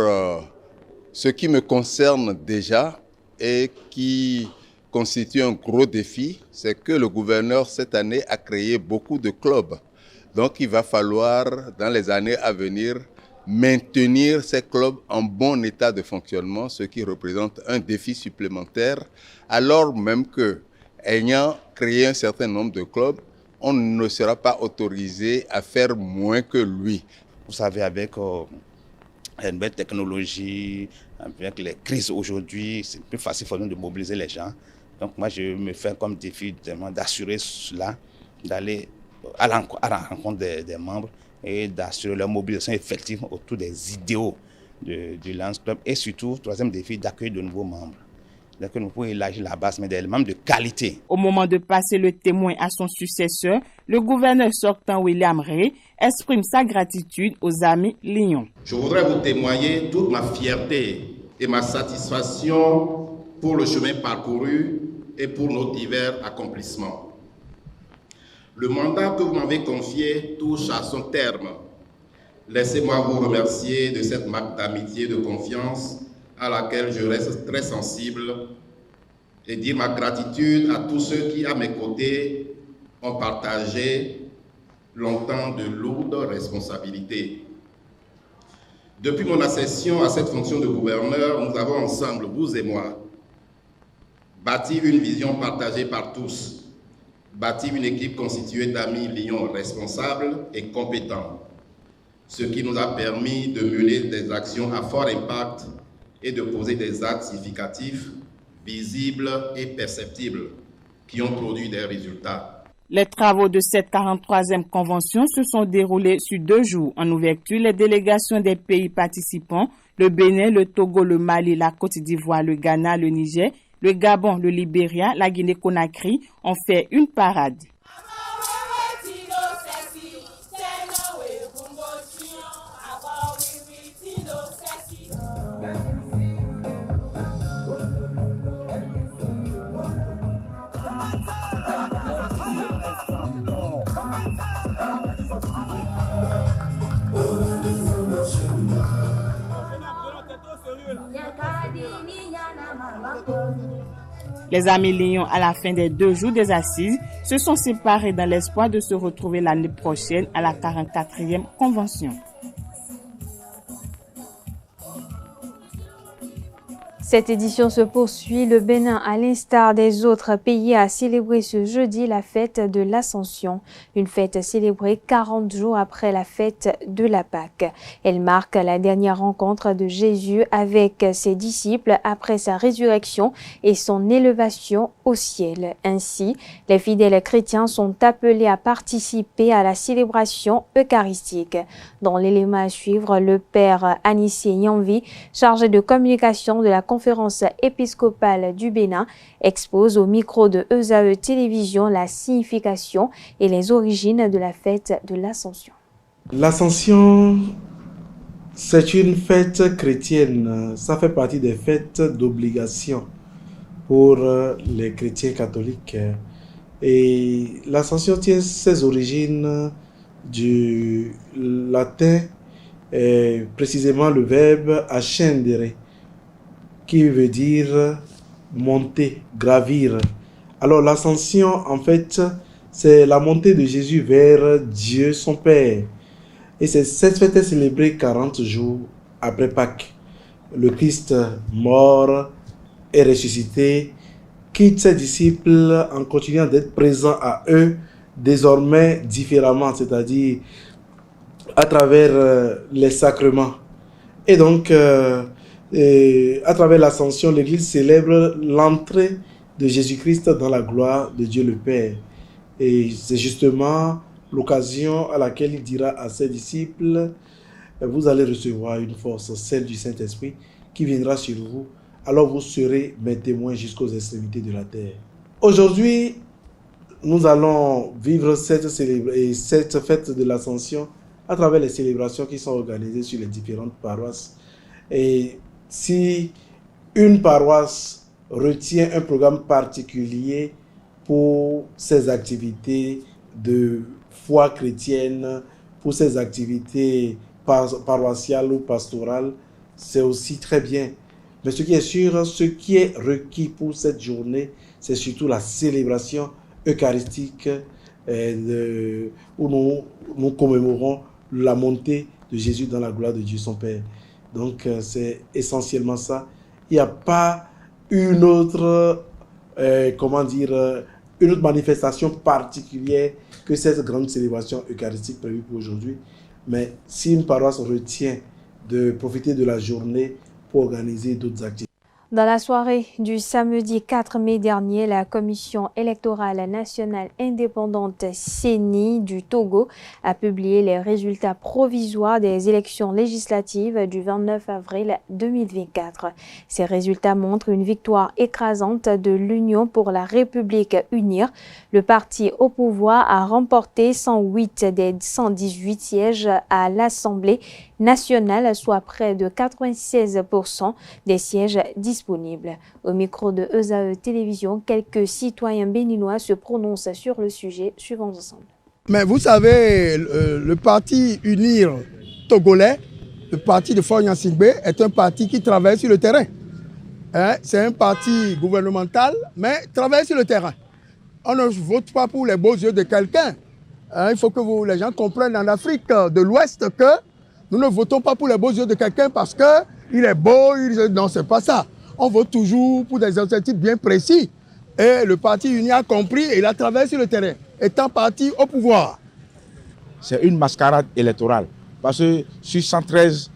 ce qui me concerne déjà et qui constitue un gros défi, c'est que le gouverneur cette année a créé beaucoup de clubs. Donc il va falloir dans les années à venir maintenir ces clubs en bon état de fonctionnement, ce qui représente un défi supplémentaire, alors même que, ayant créé un certain nombre de clubs, on ne sera pas autorisé à faire moins que lui. Vous savez, avec la nouvelle technologie, avec les crises aujourd'hui, c'est plus facile pour nous de mobiliser les gens. Donc moi, je me fais comme défi d'assurer cela, d'aller à la rencontre des membres et d'assurer leur mobilisation effective autour des idéaux du Lions Club. Et surtout, troisième défi, d'accueillir de nouveaux membres. Donc nous pouvons élargir la base, mais des membres de qualité. Au moment de passer le témoin à son successeur, le gouverneur sortant William Ray exprime sa gratitude aux amis Lions. Je voudrais vous témoigner toute ma fierté et ma satisfaction pour le chemin parcouru et pour nos divers accomplissements. le mandat que vous m'avez confié touche à son terme. Laissez-moi vous remercier de cette marque d'amitié et de confiance à laquelle je reste très sensible et dire ma gratitude à tous ceux qui, à mes côtés, ont partagé longtemps de lourdes responsabilités. Depuis mon accession à cette fonction de gouverneur, nous avons ensemble, vous et moi, bâti une vision partagée par tous, bâti une équipe constituée d'amis lions responsables et compétents, ce qui nous a permis de mener des actions à fort impact et de poser des actes significatifs, visibles et perceptibles, qui ont produit des résultats. Les travaux de cette 43e convention se sont déroulés sur 2 jours. En ouverture, les délégations des pays participants, le Bénin, le Togo, le Mali, la Côte d'Ivoire, le Ghana, le Niger, le Gabon, le Libéria, la Guinée-Conakry ont fait une parade. Les amis lions, à la fin des 2 jours des assises, se sont séparés dans l'espoir de se retrouver l'année prochaine à la 44e convention. Cette édition se poursuit. Le Bénin, à l'instar des autres pays, a célébré ce jeudi la fête de l'Ascension, une fête célébrée 40 jours après la fête de la Pâque. Elle marque la dernière rencontre de Jésus avec ses disciples après sa résurrection et son élévation au ciel. Ainsi, les fidèles chrétiens sont appelés à participer à la célébration eucharistique. Dans l'élément à suivre, le père Anissé Yanvi, chargé de communication de la conférence épiscopale du Bénin, expose au micro de ESAE Télévision la signification et les origines de la fête de l'Ascension. L'Ascension, c'est une fête chrétienne. Ça fait partie des fêtes d'obligation pour les chrétiens catholiques. Et l'Ascension tient ses origines du latin, précisément le verbe ascendere, qui veut dire monter, gravir. Alors l'ascension, en fait, c'est la montée de Jésus vers Dieu son Père. Et cette fête est célébrée 40 jours après Pâques. Le Christ mort et ressuscité quitte ses disciples en continuant d'être présent à eux, désormais différemment, c'est-à-dire à travers les sacrements. Et donc, à travers l'Ascension, l'Église célèbre l'entrée de Jésus-Christ dans la gloire de Dieu le Père. Et c'est justement l'occasion à laquelle il dira à ses disciples, vous allez recevoir une force, celle du Saint-Esprit, qui viendra sur vous. Alors vous serez mes témoins jusqu'aux extrémités de la terre. Aujourd'hui, nous allons vivre cette fête de l'Ascension à travers les célébrations qui sont organisées sur les différentes paroisses. Et si une paroisse retient un programme particulier pour ses activités de foi chrétienne, pour ses activités paroissiales ou pastorales, c'est aussi très bien. Mais ce qui est sûr, ce qui est requis pour cette journée, c'est surtout la célébration eucharistique où nous commémorons la montée de Jésus dans la gloire de Dieu son Père. Donc c'est essentiellement ça. Il n'y a pas une autre, une autre manifestation particulière que cette grande célébration eucharistique prévue pour aujourd'hui. Mais si une paroisse retient de profiter de la journée pour organiser d'autres activités. Dans la soirée du samedi 4 mai dernier, la Commission électorale nationale indépendante CENI du Togo a publié les résultats provisoires des élections législatives du 29 avril 2024. Ces résultats montrent une victoire écrasante de l'Union pour la République UNIR. Le parti au pouvoir a remporté 108 des 118 sièges à l'Assemblée nationale, soit près de 96% des sièges disponibles. Au micro de ESAE Télévision, quelques citoyens béninois se prononcent sur le sujet. Suivons ensemble. Mais vous savez, le parti Unir togolais, le parti de Faure Gnassingbé, est un parti qui travaille sur le terrain. C'est un parti gouvernemental, mais travaille sur le terrain. On ne vote pas pour les beaux yeux de quelqu'un. Il faut que les gens comprennent en Afrique de l'Ouest que nous ne votons pas pour les beaux yeux de quelqu'un parce qu'il est beau. Non, c'est pas ça. On vote toujours pour des objectifs bien précis. Et le parti Uni a compris et il a travaillé sur le terrain, étant parti au pouvoir. C'est une mascarade électorale. Parce que sur 113,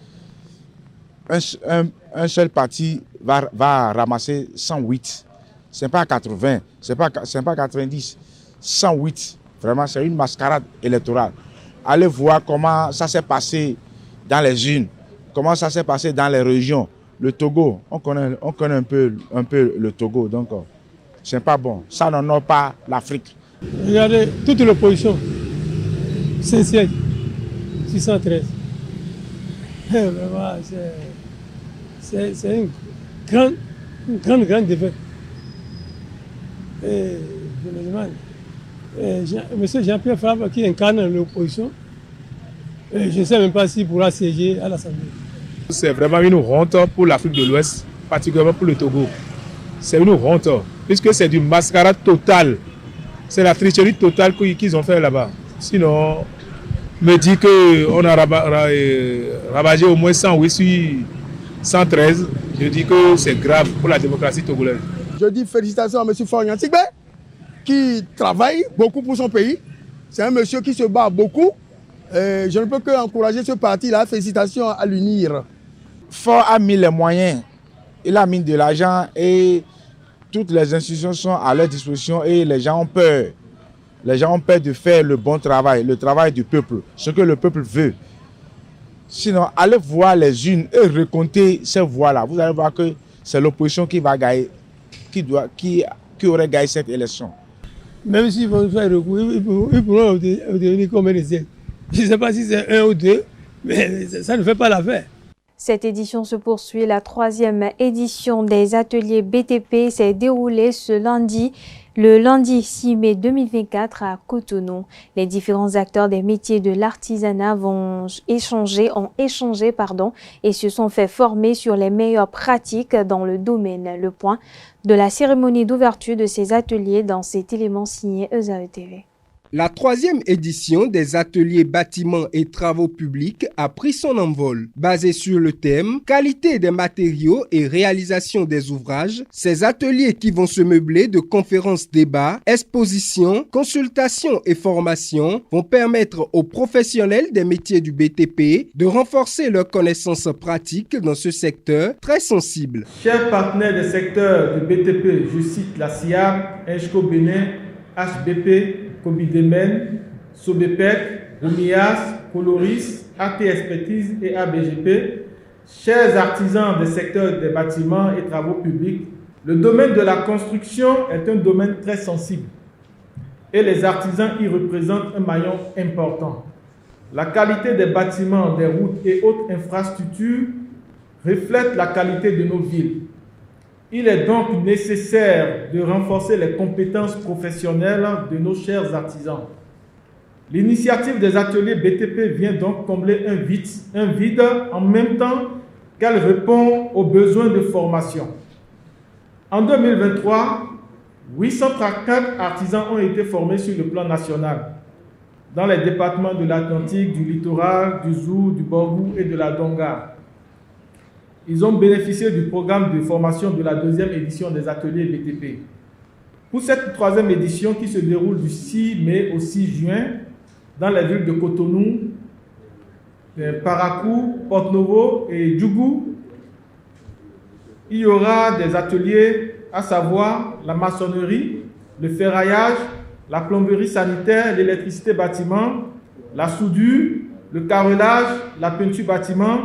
un seul parti va ramasser 108. Ce n'est pas 80, ce n'est pas 90, 108. Vraiment, c'est une mascarade électorale. Allez voir comment ça s'est passé dans les unes, comment ça s'est passé dans les régions. Le Togo, on connaît un peu le Togo, donc c'est pas bon. Ça n'honore pas l'Afrique. Regardez, toute l'opposition, 5 sièges, 613. Vraiment, c'est une grande défaite. Et je me demande, M. Jean-Pierre Fabre qui incarne l'opposition, je ne sais même pas s'il pourra siéger à l'Assemblée. C'est vraiment une honte pour l'Afrique de l'Ouest, particulièrement pour le Togo. C'est une honte, puisque c'est d'une mascarade totale. C'est la tricherie totale qu'ils ont fait là-bas. Sinon, me dit qu'on a ravagé au moins 108 sur 113. Je dis que c'est grave pour la démocratie togolaise. Je dis félicitations à M. Faure Gnassingbé, qui travaille beaucoup pour son pays. C'est un monsieur qui se bat beaucoup. Je ne peux qu'encourager ce parti-là. Félicitations à l'UNIR. Faure a mis les moyens, il a mis de l'argent et toutes les institutions sont à leur disposition et les gens ont peur. Les gens ont peur de faire le bon travail, le travail du peuple, ce que le peuple veut. Sinon, allez voir les unes et recompter ces voix-là. Vous allez voir que c'est l'opposition qui va gagner, qui aurait gagné cette élection. Même s'ils vont faire recours, ils pourront obtenir combien de sièges. Je ne sais pas si c'est 1 ou 2, mais ça ne fait pas l'affaire. Cette édition se poursuit. La 3e édition des ateliers BTP s'est déroulée le lundi 6 mai 2024 à Cotonou. Les différents acteurs des métiers de l'artisanat ont échangé et se sont fait former sur les meilleures pratiques dans le domaine. Le point de la cérémonie d'ouverture de ces ateliers dans cet élément signé ESAE TV. La 3e édition des ateliers bâtiments et travaux publics a pris son envol. Basé sur le thème « Qualité des matériaux et réalisation des ouvrages », ces ateliers qui vont se meubler de conférences, débats, expositions, consultations et formations vont permettre aux professionnels des métiers du BTP de renforcer leurs connaissances pratiques dans ce secteur très sensible. Chers partenaires des secteurs du BTP, je cite la SIAP, ENSCO Bénin, HBP, Cobidemen, Sobepec, Oumias, Coloris, AT Expertise et ABGP, chers artisans des secteurs des bâtiments et travaux publics, le domaine de la construction est un domaine très sensible et les artisans y représentent un maillon important. La qualité des bâtiments, des routes et autres infrastructures reflète la qualité de nos villes. Il est donc nécessaire de renforcer les compétences professionnelles de nos chers artisans. L'initiative des ateliers BTP vient donc combler un vide en même temps qu'elle répond aux besoins de formation. En 2023, 834 artisans ont été formés sur le plan national, dans les départements de l'Atlantique, du littoral, du Zou, du Borgou et de la Donga. Ils ont bénéficié du programme de formation de la 2e édition des ateliers BTP. Pour cette 3e édition qui se déroule du 6 mai au 6 juin dans les villes de Cotonou, Parakou, Porto-Novo et Djougou, il y aura des ateliers, à savoir la maçonnerie, le ferraillage, la plomberie sanitaire, l'électricité bâtiment, la soudure, le carrelage, la peinture bâtiment,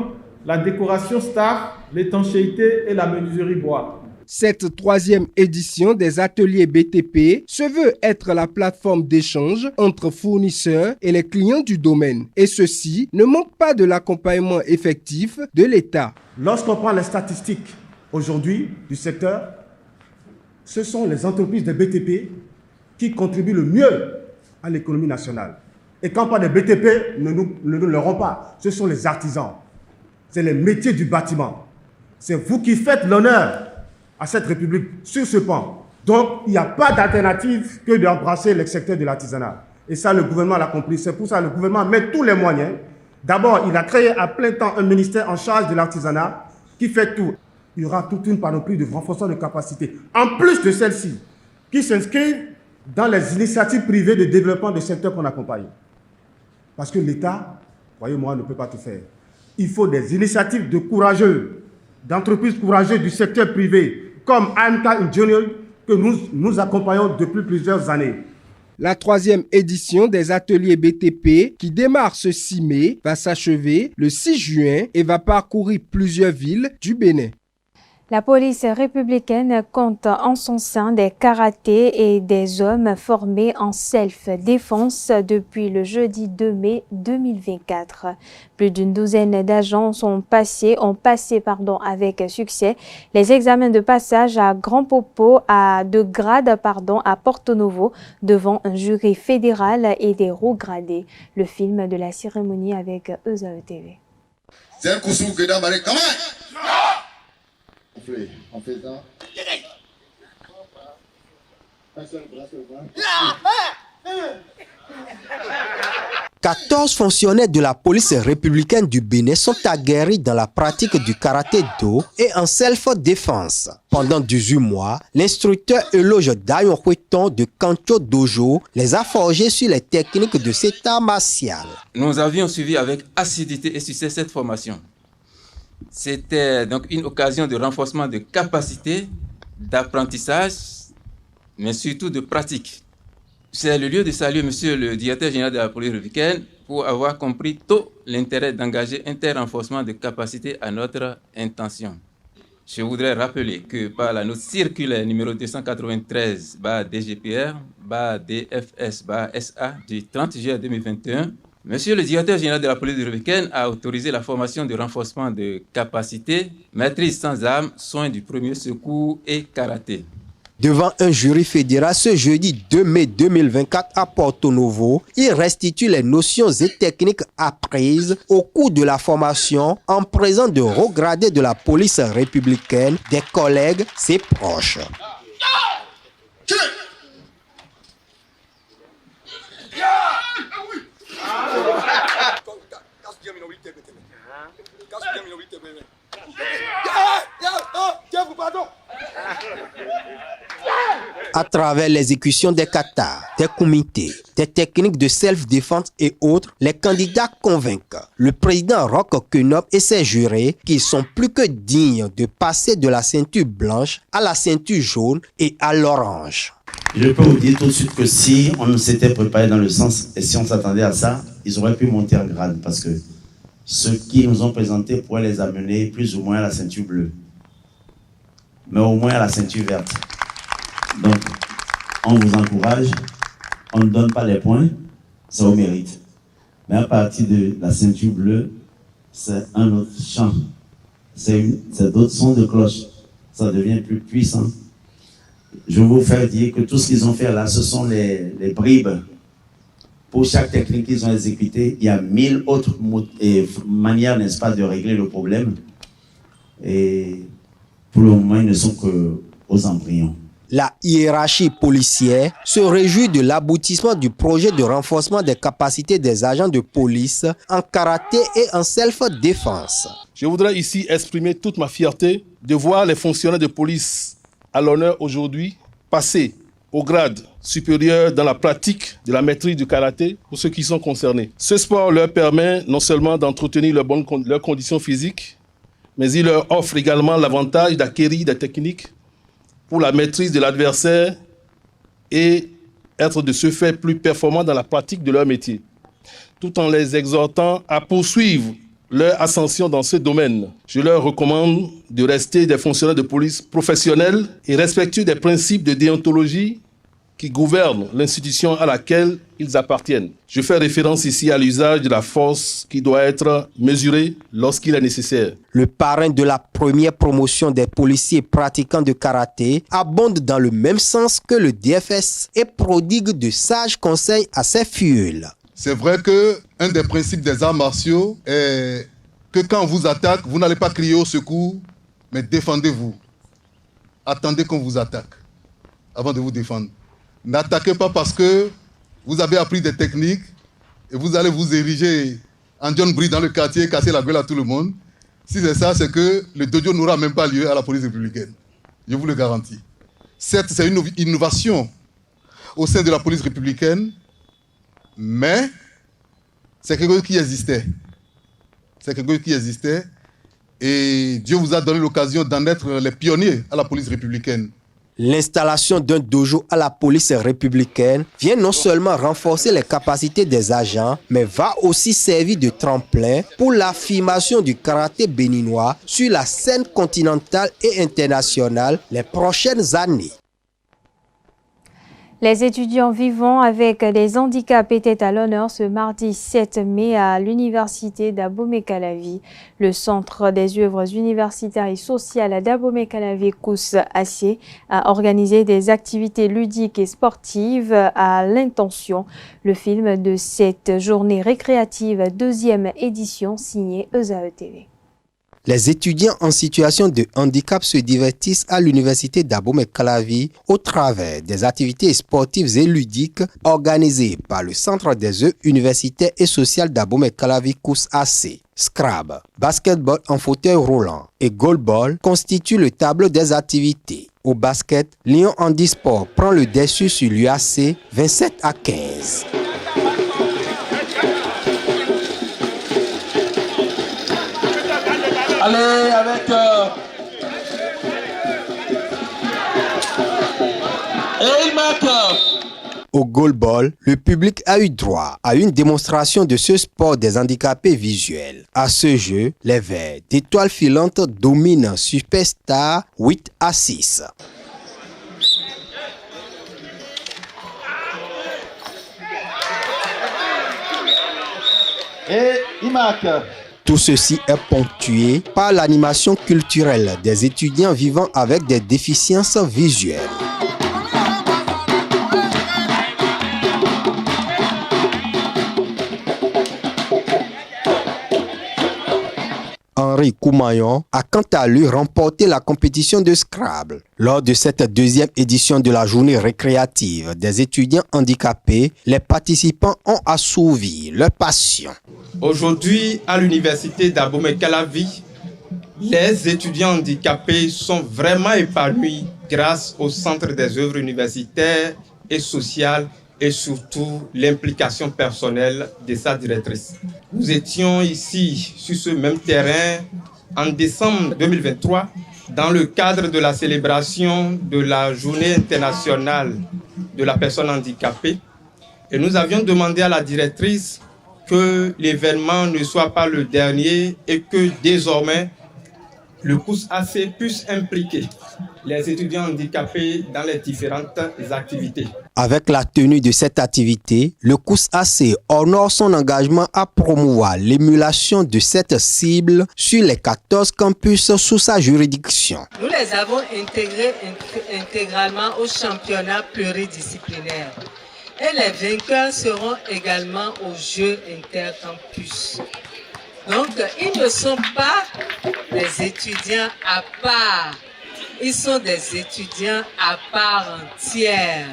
la décoration staff, l'étanchéité et la menuiserie bois. Cette troisième édition des ateliers BTP se veut être la plateforme d'échange entre fournisseurs et les clients du domaine. Et ceci ne manque pas de l'accompagnement effectif de l'État. Lorsqu'on prend les statistiques aujourd'hui du secteur, ce sont les entreprises de BTP qui contribuent le mieux à l'économie nationale. Et quand on parle de BTP, nous ne l'aurons pas. Ce sont les artisans. C'est les métiers du bâtiment. C'est vous qui faites l'honneur à cette République sur ce pan. Donc, il n'y a pas d'alternative que d'embrasser le secteur de l'artisanat. Et ça, le gouvernement l'a compris. C'est pour ça que le gouvernement met tous les moyens. D'abord, il a créé à plein temps un ministère en charge de l'artisanat qui fait tout. Il y aura toute une panoplie de renforcement de capacités. En plus de celles-ci, qui s'inscrivent dans les initiatives privées de développement des secteurs qu'on accompagne. Parce que l'État, croyez-moi, ne peut pas tout faire. Il faut des initiatives de courageux, d'entreprises courageuses du secteur privé, comme AMK Engineering, que nous accompagnons depuis plusieurs années. La troisième édition des ateliers BTP, qui démarre ce 6 mai, va s'achever le 6 juin et va parcourir plusieurs villes du Bénin. La police républicaine compte en son sein des karatés et des hommes formés en self-défense depuis le jeudi 2 mai 2024. Plus d'une douzaine d'agents ont passé avec succès les examens de passage à Grand Popo de grade à Porto Novo devant un jury fédéral et des hauts gradés. Le film de la cérémonie avec ESAE TV. On fait ça. 14 fonctionnaires de la police républicaine du Bénin sont aguerris dans la pratique du karaté-do et en self-défense. Pendant 18 mois, l'instructeur éloge Dayon Hueton de Kancho Dojo les a forgés sur les techniques de cet art martial. Nous avions suivi avec assiduité et succès cette formation. C'était donc une occasion de renforcement de capacité, d'apprentissage, mais surtout de pratique. C'est le lieu de saluer monsieur le directeur général de la police républicaine pour avoir compris tôt l'intérêt d'engager un tel renforcement de capacité à notre intention. Je voudrais rappeler que par la note circulaire numéro 293-DGPR-DFS-SA du 30 juillet 2021, monsieur le directeur général de la police républicaine a autorisé la formation de renforcement de capacité, maîtrise sans armes, soins du premier secours et karaté. Devant un jury fédéral ce jeudi 2 mai 2024 à Porto Novo, il restitue les notions et techniques apprises au cours de la formation en présence de hauts gradés de la police républicaine, des collègues, ses proches. À travers l'exécution des katas, des comités, des techniques de self-défense et autres, les candidats convainquent le président Roch Kenop et ses jurés qu'ils sont plus que dignes de passer de la ceinture blanche à la ceinture jaune et à l'orange. Je peux vous dire tout de suite que si on s'était préparé dans le sens et si on s'attendait à ça, ils auraient pu monter en grade parce que ceux qui nous ont présentés pourraient les amener plus ou moins à la ceinture bleue, mais au moins à la ceinture verte. Donc, on vous encourage, on ne donne pas les points, c'est au mérite. Mais à partir de la ceinture bleue, c'est un autre chant, c'est d'autres sons de cloche, ça devient plus puissant. Je vais vous faire dire que tout ce qu'ils ont fait là, ce sont les bribes. Pour chaque technique qu'ils ont exécutée, il y a 1000 autres manières, n'est-ce pas, de régler le problème. Et pour le moment, ils ne sont qu'aux embryons. La hiérarchie policière se réjouit de l'aboutissement du projet de renforcement des capacités des agents de police en karaté et en self-défense. Je voudrais ici exprimer toute ma fierté de voir les fonctionnaires de police à l'honneur aujourd'hui passer au grade supérieur dans la pratique de la maîtrise du karaté pour ceux qui sont concernés. Ce sport leur permet non seulement d'entretenir leurs conditions physiques, mais il leur offre également l'avantage d'acquérir des techniques pour la maîtrise de l'adversaire et être de ce fait plus performants dans la pratique de leur métier, tout en les exhortant à poursuivre leur ascension dans ce domaine. Je leur recommande de rester des fonctionnaires de police professionnels et respectueux des principes de déontologie qui gouvernent l'institution à laquelle ils appartiennent. Je fais référence ici à l'usage de la force qui doit être mesurée lorsqu'il est nécessaire. Le parrain de la première promotion des policiers pratiquants de karaté abonde dans le même sens que le DFS et prodigue de sages conseils à ses fioles. C'est vrai qu'un des principes des arts martiaux est que quand on vous attaque, vous n'allez pas crier au secours, mais défendez-vous. Attendez qu'on vous attaque avant de vous défendre. N'attaquez pas parce que vous avez appris des techniques et vous allez vous ériger en John Brie dans le quartier, casser la gueule à tout le monde. Si c'est ça, c'est que le dojo n'aura même pas lieu à la police républicaine. Je vous le garantis. Certes, c'est une innovation au sein de la police républicaine, mais c'est quelque chose qui existait. C'est quelque chose qui existait et Dieu vous a donné l'occasion d'en être les pionniers à la police républicaine. L'installation d'un dojo à la police républicaine vient non seulement renforcer les capacités des agents, mais va aussi servir de tremplin pour l'affirmation du karaté béninois sur la scène continentale et internationale les prochaines années. Les étudiants vivant avec des handicaps étaient à l'honneur ce mardi 7 mai à l'université d'Abomey-Calavi. Le Centre des œuvres universitaires et sociales d'Abomey-Calavi COUS-AC a organisé des activités ludiques et sportives à l'intention. Le film de cette journée récréative, deuxième édition, signé ESAE TV. Les étudiants en situation de handicap se divertissent à l'université d'Abomey-Calavi au travers des activités sportives et ludiques organisées par le Centre des œuvres universitaires et sociales d'Abomey-Calavi COUS-AC. Scrabble, basketball en fauteuil roulant et goalball constituent le tableau des activités. Au basket, Lyon Handisport prend le dessus sur l'UAC 27-15. Allez avec et il marque. Au goalball, le public a eu droit à une démonstration de ce sport des handicapés visuels. À ce jeu, les Verts d'étoiles filantes dominent Superstar 8-6. Et il marque. Tout ceci est ponctué par l'animation culturelle des étudiants vivant avec des déficiences visuelles. Henri Koumayon a quant à lui remporté la compétition de Scrabble. Lors de cette deuxième édition de la journée récréative des étudiants handicapés, les participants ont assouvi leur passion. Aujourd'hui, à l'université d'Abomey-Calavi, les étudiants handicapés sont vraiment épanouis grâce au Centre des œuvres universitaires et sociales et surtout l'implication personnelle de sa directrice. Nous étions ici sur ce même terrain en décembre 2023 dans le cadre de la célébration de la Journée internationale de la personne handicapée et nous avions demandé à la directrice que l'événement ne soit pas le dernier et que désormais le COUS-AC puisse impliquer les étudiants handicapés dans les différentes activités. Avec la tenue de cette activité, le COUS-AC honore son engagement à promouvoir l'émulation de cette cible sur les 14 campus sous sa juridiction. Nous les avons intégrés intégralement au championnat pluridisciplinaire. Et les vainqueurs seront également aux Jeux intercampus. Donc, ils ne sont pas des étudiants à part. Ils sont des étudiants à part entière.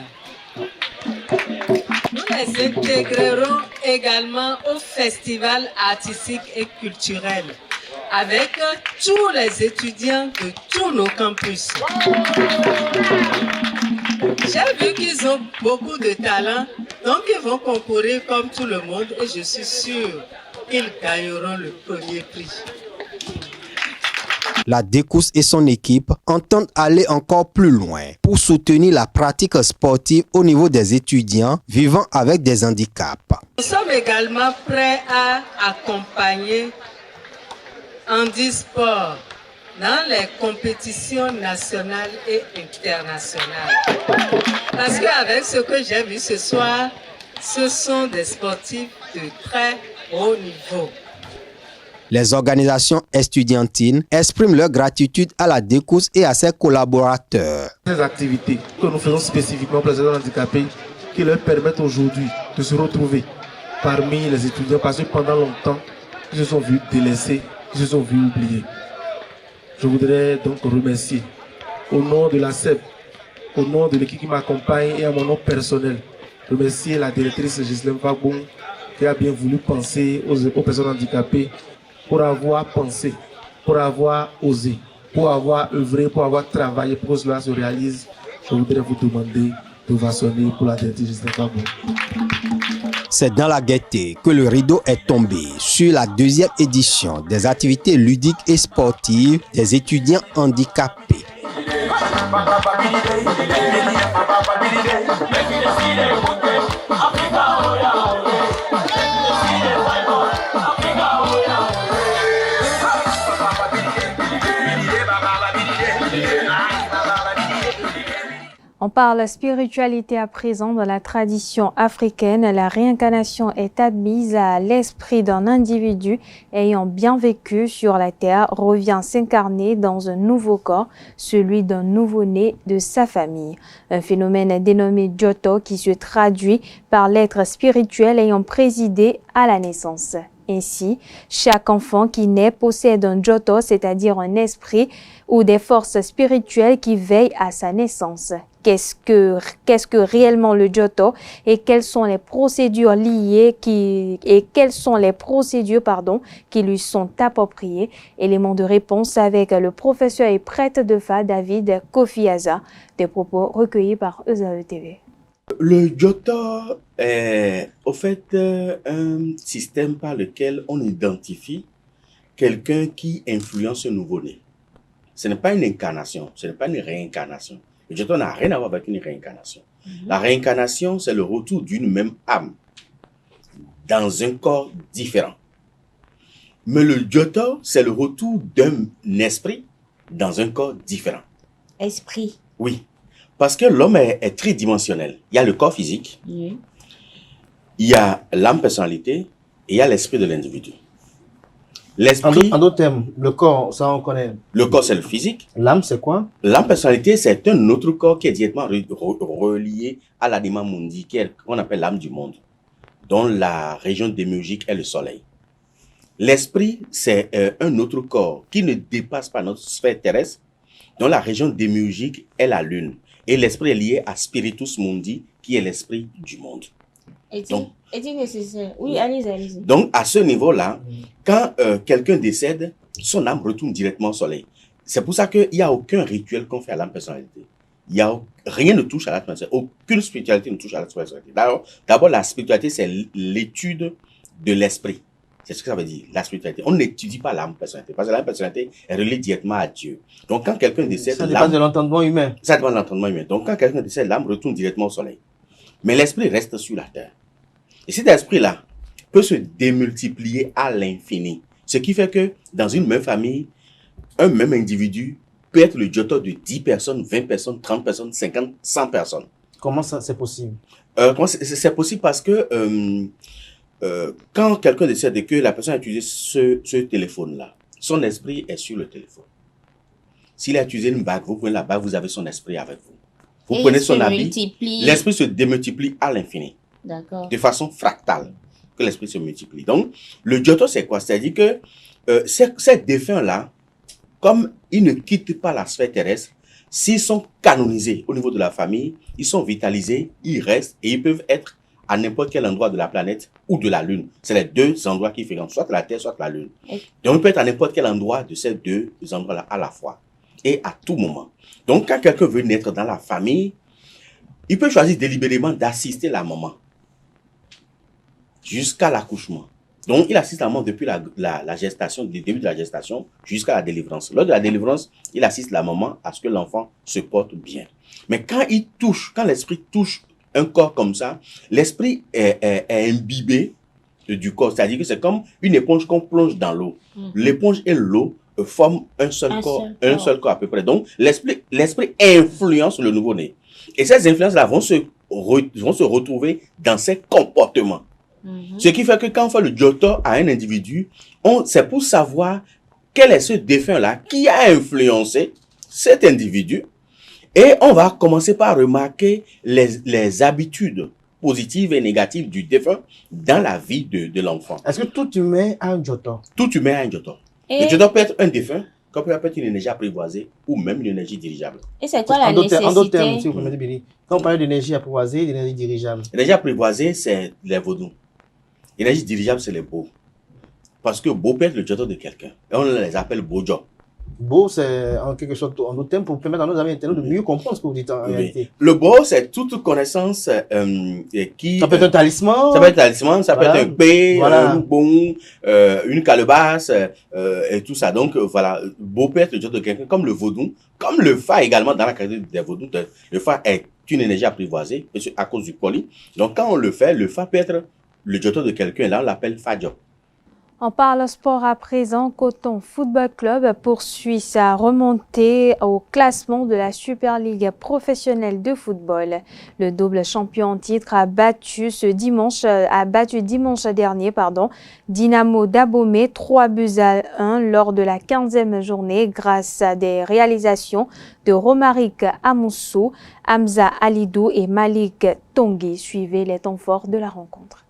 Nous les intégrerons également au festival artistique et culturel avec tous les étudiants de tous nos campus. J'ai vu qu'ils ont beaucoup de talent, donc ils vont concourir comme tout le monde et je suis sûre qu'ils gagneront le premier prix. La DECOUS et son équipe entendent aller encore plus loin pour soutenir la pratique sportive au niveau des étudiants vivant avec des handicaps. Nous sommes également prêts à accompagner handisport dans les compétitions nationales et internationales. Parce qu'avec ce que j'ai vu ce soir, ce sont des sportifs de très haut niveau. Les organisations estudiantines expriment leur gratitude à la DECOUS et à ses collaborateurs. Ces activités que nous faisons spécifiquement pour les étudiants handicapés qui leur permettent aujourd'hui de se retrouver parmi les étudiants parce que pendant longtemps, ils se sont vus délaissés, ils se sont vus oubliés. Je voudrais donc remercier au nom de la CEP, au nom de l'équipe qui m'accompagne et à mon nom personnel, remercier la directrice Ghislaine Fagbon qui a bien voulu penser aux personnes handicapées pour avoir pensé, pour avoir osé, pour avoir œuvré, pour avoir travaillé pour que cela se réalise. Je voudrais vous demander de vassonner pour la directrice Ghislaine Fagbon. C'est dans la gaieté que le rideau est tombé sur la deuxième édition des activités ludiques et sportives des étudiants handicapés. On parle spiritualité à présent. Dans la tradition africaine, la réincarnation est admise à l'esprit d'un individu ayant bien vécu sur la terre, revient s'incarner dans un nouveau corps, celui d'un nouveau-né de sa famille. Un phénomène dénommé Djoto qui se traduit par l'être spirituel ayant présidé à la naissance. Ainsi, chaque enfant qui naît possède un Djoto, c'est-à-dire un esprit ou des forces spirituelles qui veillent à sa naissance. Qu'est-ce que réellement le Djoto et quelles sont les procédures qui lui sont appropriées? Élément de réponse avec le professeur et prêtre de Fa David Kofiaza, des propos recueillis par ESAE TV. Le Djoto est au fait un système par lequel on identifie quelqu'un qui influence un nouveau-né. Ce n'est pas une incarnation, ce n'est pas une réincarnation. Le Djoto n'a rien à voir avec une réincarnation. La réincarnation, c'est le retour d'une même âme dans un corps différent. Mais le Djoto, c'est le retour d'un esprit dans un corps différent. Esprit. Oui. Parce que l'homme est tridimensionnel. Il y a le corps physique, il y a l'âme-personnalité et il y a l'esprit de l'individu. L'esprit... En d'autres termes, le corps, ça on connaît. Le corps, c'est le physique. L'âme, c'est quoi? L'âme-personnalité, c'est un autre corps qui est directement relié à l'anima mundi, qu'on appelle l'âme du monde, dont la région démiurgique est le soleil. L'esprit, c'est un autre corps qui ne dépasse pas notre sphère terrestre, dont la région démiurgique est la lune. Et l'esprit est lié à Spiritus Mundi, qui est l'esprit du monde. Est-il nécessaire? Oui, allez-y. Donc, à ce niveau-là, quand quelqu'un décède, son âme retourne directement au soleil. C'est pour ça qu'il n'y a aucun rituel qu'on fait à l'âme-personnalité. Rien ne touche à la personnalité. Aucune spiritualité ne touche à la personnalité. D'abord, la spiritualité, c'est l'étude de l'esprit. C'est ce que ça veut dire, la spiritualité. On n'étudie pas l'âme-personnalité, parce que l'âme-personnalité est reliée directement à Dieu. Donc, quand quelqu'un décède... Ça dépend de l'entendement humain. Ça dépend de l'entendement humain. Donc, quand quelqu'un décède, l'âme retourne directement au soleil. Mais l'esprit reste sur la terre. Et cet esprit-là peut se démultiplier à l'infini. Ce qui fait que, dans une même famille, un même individu peut être le Djoto de 10 personnes, 20 personnes, 30 personnes, 50, 100 personnes. Comment ça, c'est possible? C'est possible parce que... quand quelqu'un décide que la personne a utilisé ce téléphone-là, son esprit est sur le téléphone. S'il a utilisé une bague, vous prenez la bague, vous avez son esprit avec vous. Vous prenez son habit, l'esprit se démultiplie à l'infini. D'accord. De façon fractale, que l'esprit se multiplie. Donc, le Djoto, c'est quoi? C'est-à-dire que ces défunts-là, comme ils ne quittent pas la sphère terrestre, s'ils sont canonisés au niveau de la famille, ils sont vitalisés, ils restent et ils peuvent être à n'importe quel endroit de la planète ou de la Lune. C'est les deux endroits qui font soit la Terre, soit la Lune. Donc, il peut être à n'importe quel endroit de ces deux endroits-là à la fois et à tout moment. Donc, quand quelqu'un veut naître dans la famille, il peut choisir délibérément d'assister la maman jusqu'à l'accouchement. Donc, il assiste la maman depuis la gestation, du début de la gestation jusqu'à la délivrance. Lors de la délivrance, il assiste la maman à ce que l'enfant se porte bien. Mais quand l'esprit touche un corps comme ça, l'esprit est imbibé du corps. C'est-à-dire que c'est comme une éponge qu'on plonge dans l'eau. L'éponge et l'eau forment un seul corps à peu près. Donc, l'esprit influence le nouveau-né. Et ces influences-là vont se retrouver dans ses comportements. Ce qui fait que quand on fait le joto à un individu, c'est pour savoir quel est ce défunt-là qui a influencé cet individu. Et on va commencer par remarquer les habitudes positives et négatives du défunt dans la vie de l'enfant. Est-ce que tout humain a un joto? Tout humain a un joto. Le joto peut être un défunt, comme peut être une énergie apprivoisée ou même une énergie dirigeable. Et c'est quoi la nécessité? En d'autres termes, si vous permettez, Billy, quand on parle d'énergie apprivoisée et d'énergie dirigeable. L'énergie apprivoisée, c'est les vaudous. L'énergie dirigeable, c'est les beaux. Parce que beau peut être le joto de quelqu'un. Et on les appelle bojo. Beau, c'est en quelque chose, en d'autres termes, pour permettre à nos amis internautes de mieux comprendre ce que vous dites en réalité. Le beau, c'est toute connaissance qui... Ça peut être un talisman. Ça peut être un talisman, ça peut être un paix, un bon, une calebasse, et tout ça. Donc, voilà, beau peut être le joto de quelqu'un, comme le vaudou, comme le fa également dans la catégorie des vaudous. Le fa est une énergie apprivoisée, à cause du poli. Donc, quand on le fait, le fa peut être le joto de quelqu'un, là, on l'appelle fajo. On parle sport à présent. Coton Football Club poursuit sa remontée au classement de la Super League professionnelle de football. Le double champion en titre a battu dimanche dernier Dynamo d'Abomey 3-1 lors de la 15e journée grâce à des réalisations de Romaric Amoussou, Hamza Alidou et Malik Tongui. Suivez les temps forts de la rencontre.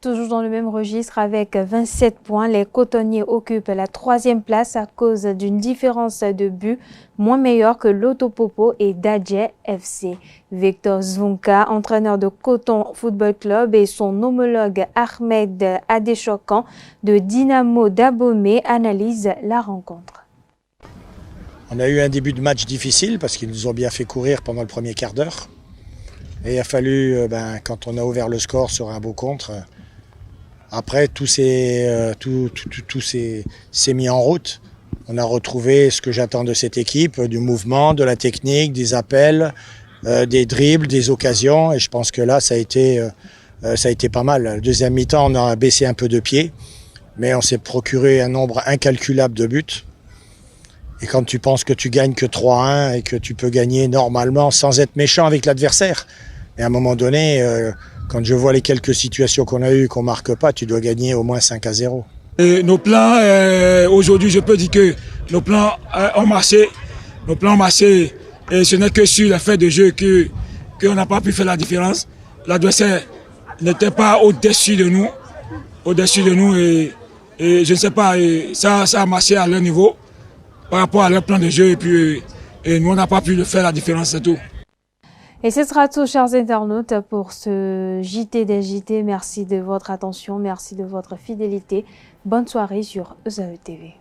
Toujours dans le même registre avec 27 points, les cotonniers occupent la 3e place à cause d'une différence de but moins meilleure que l'Autopopo et Dadje FC. Victor Zvonka, entraîneur de Coton Football Club, et son homologue Ahmed Adechokan de Dynamo d'Abomey analysent la rencontre. On a eu un début de match difficile parce qu'ils nous ont bien fait courir pendant le premier quart d'heure. Et il a fallu, quand on a ouvert le score sur un beau contre, après tout s'est mis en route. On a retrouvé ce que j'attends de cette équipe, du mouvement, de la technique, des appels, des dribbles, des occasions. Et je pense que là, ça a été pas mal. Le deuxième mi-temps, on a baissé un peu de pied, mais on s'est procuré un nombre incalculable de buts. Et quand tu penses que tu gagnes que 3-1 et que tu peux gagner normalement sans être méchant avec l'adversaire, et à un moment donné, quand je vois les quelques situations qu'on a eues, qu'on ne marque pas, tu dois gagner au moins 5-0. Et nos plans, aujourd'hui, je peux dire que nos plans ont marché. Nos plans ont marché. Et ce n'est que sur le fait de jeu qu'on n'a pas pu faire la différence. L'adversaire n'était pas au-dessus de nous. Et je ne sais pas, ça a marché à leur niveau par rapport à leur plan de jeu. Et nous, on n'a pas pu faire la différence, c'est tout. Et ce sera tout, chers internautes, pour ce JT des JT. Merci de votre attention, merci de votre fidélité. Bonne soirée sur ESAE TV.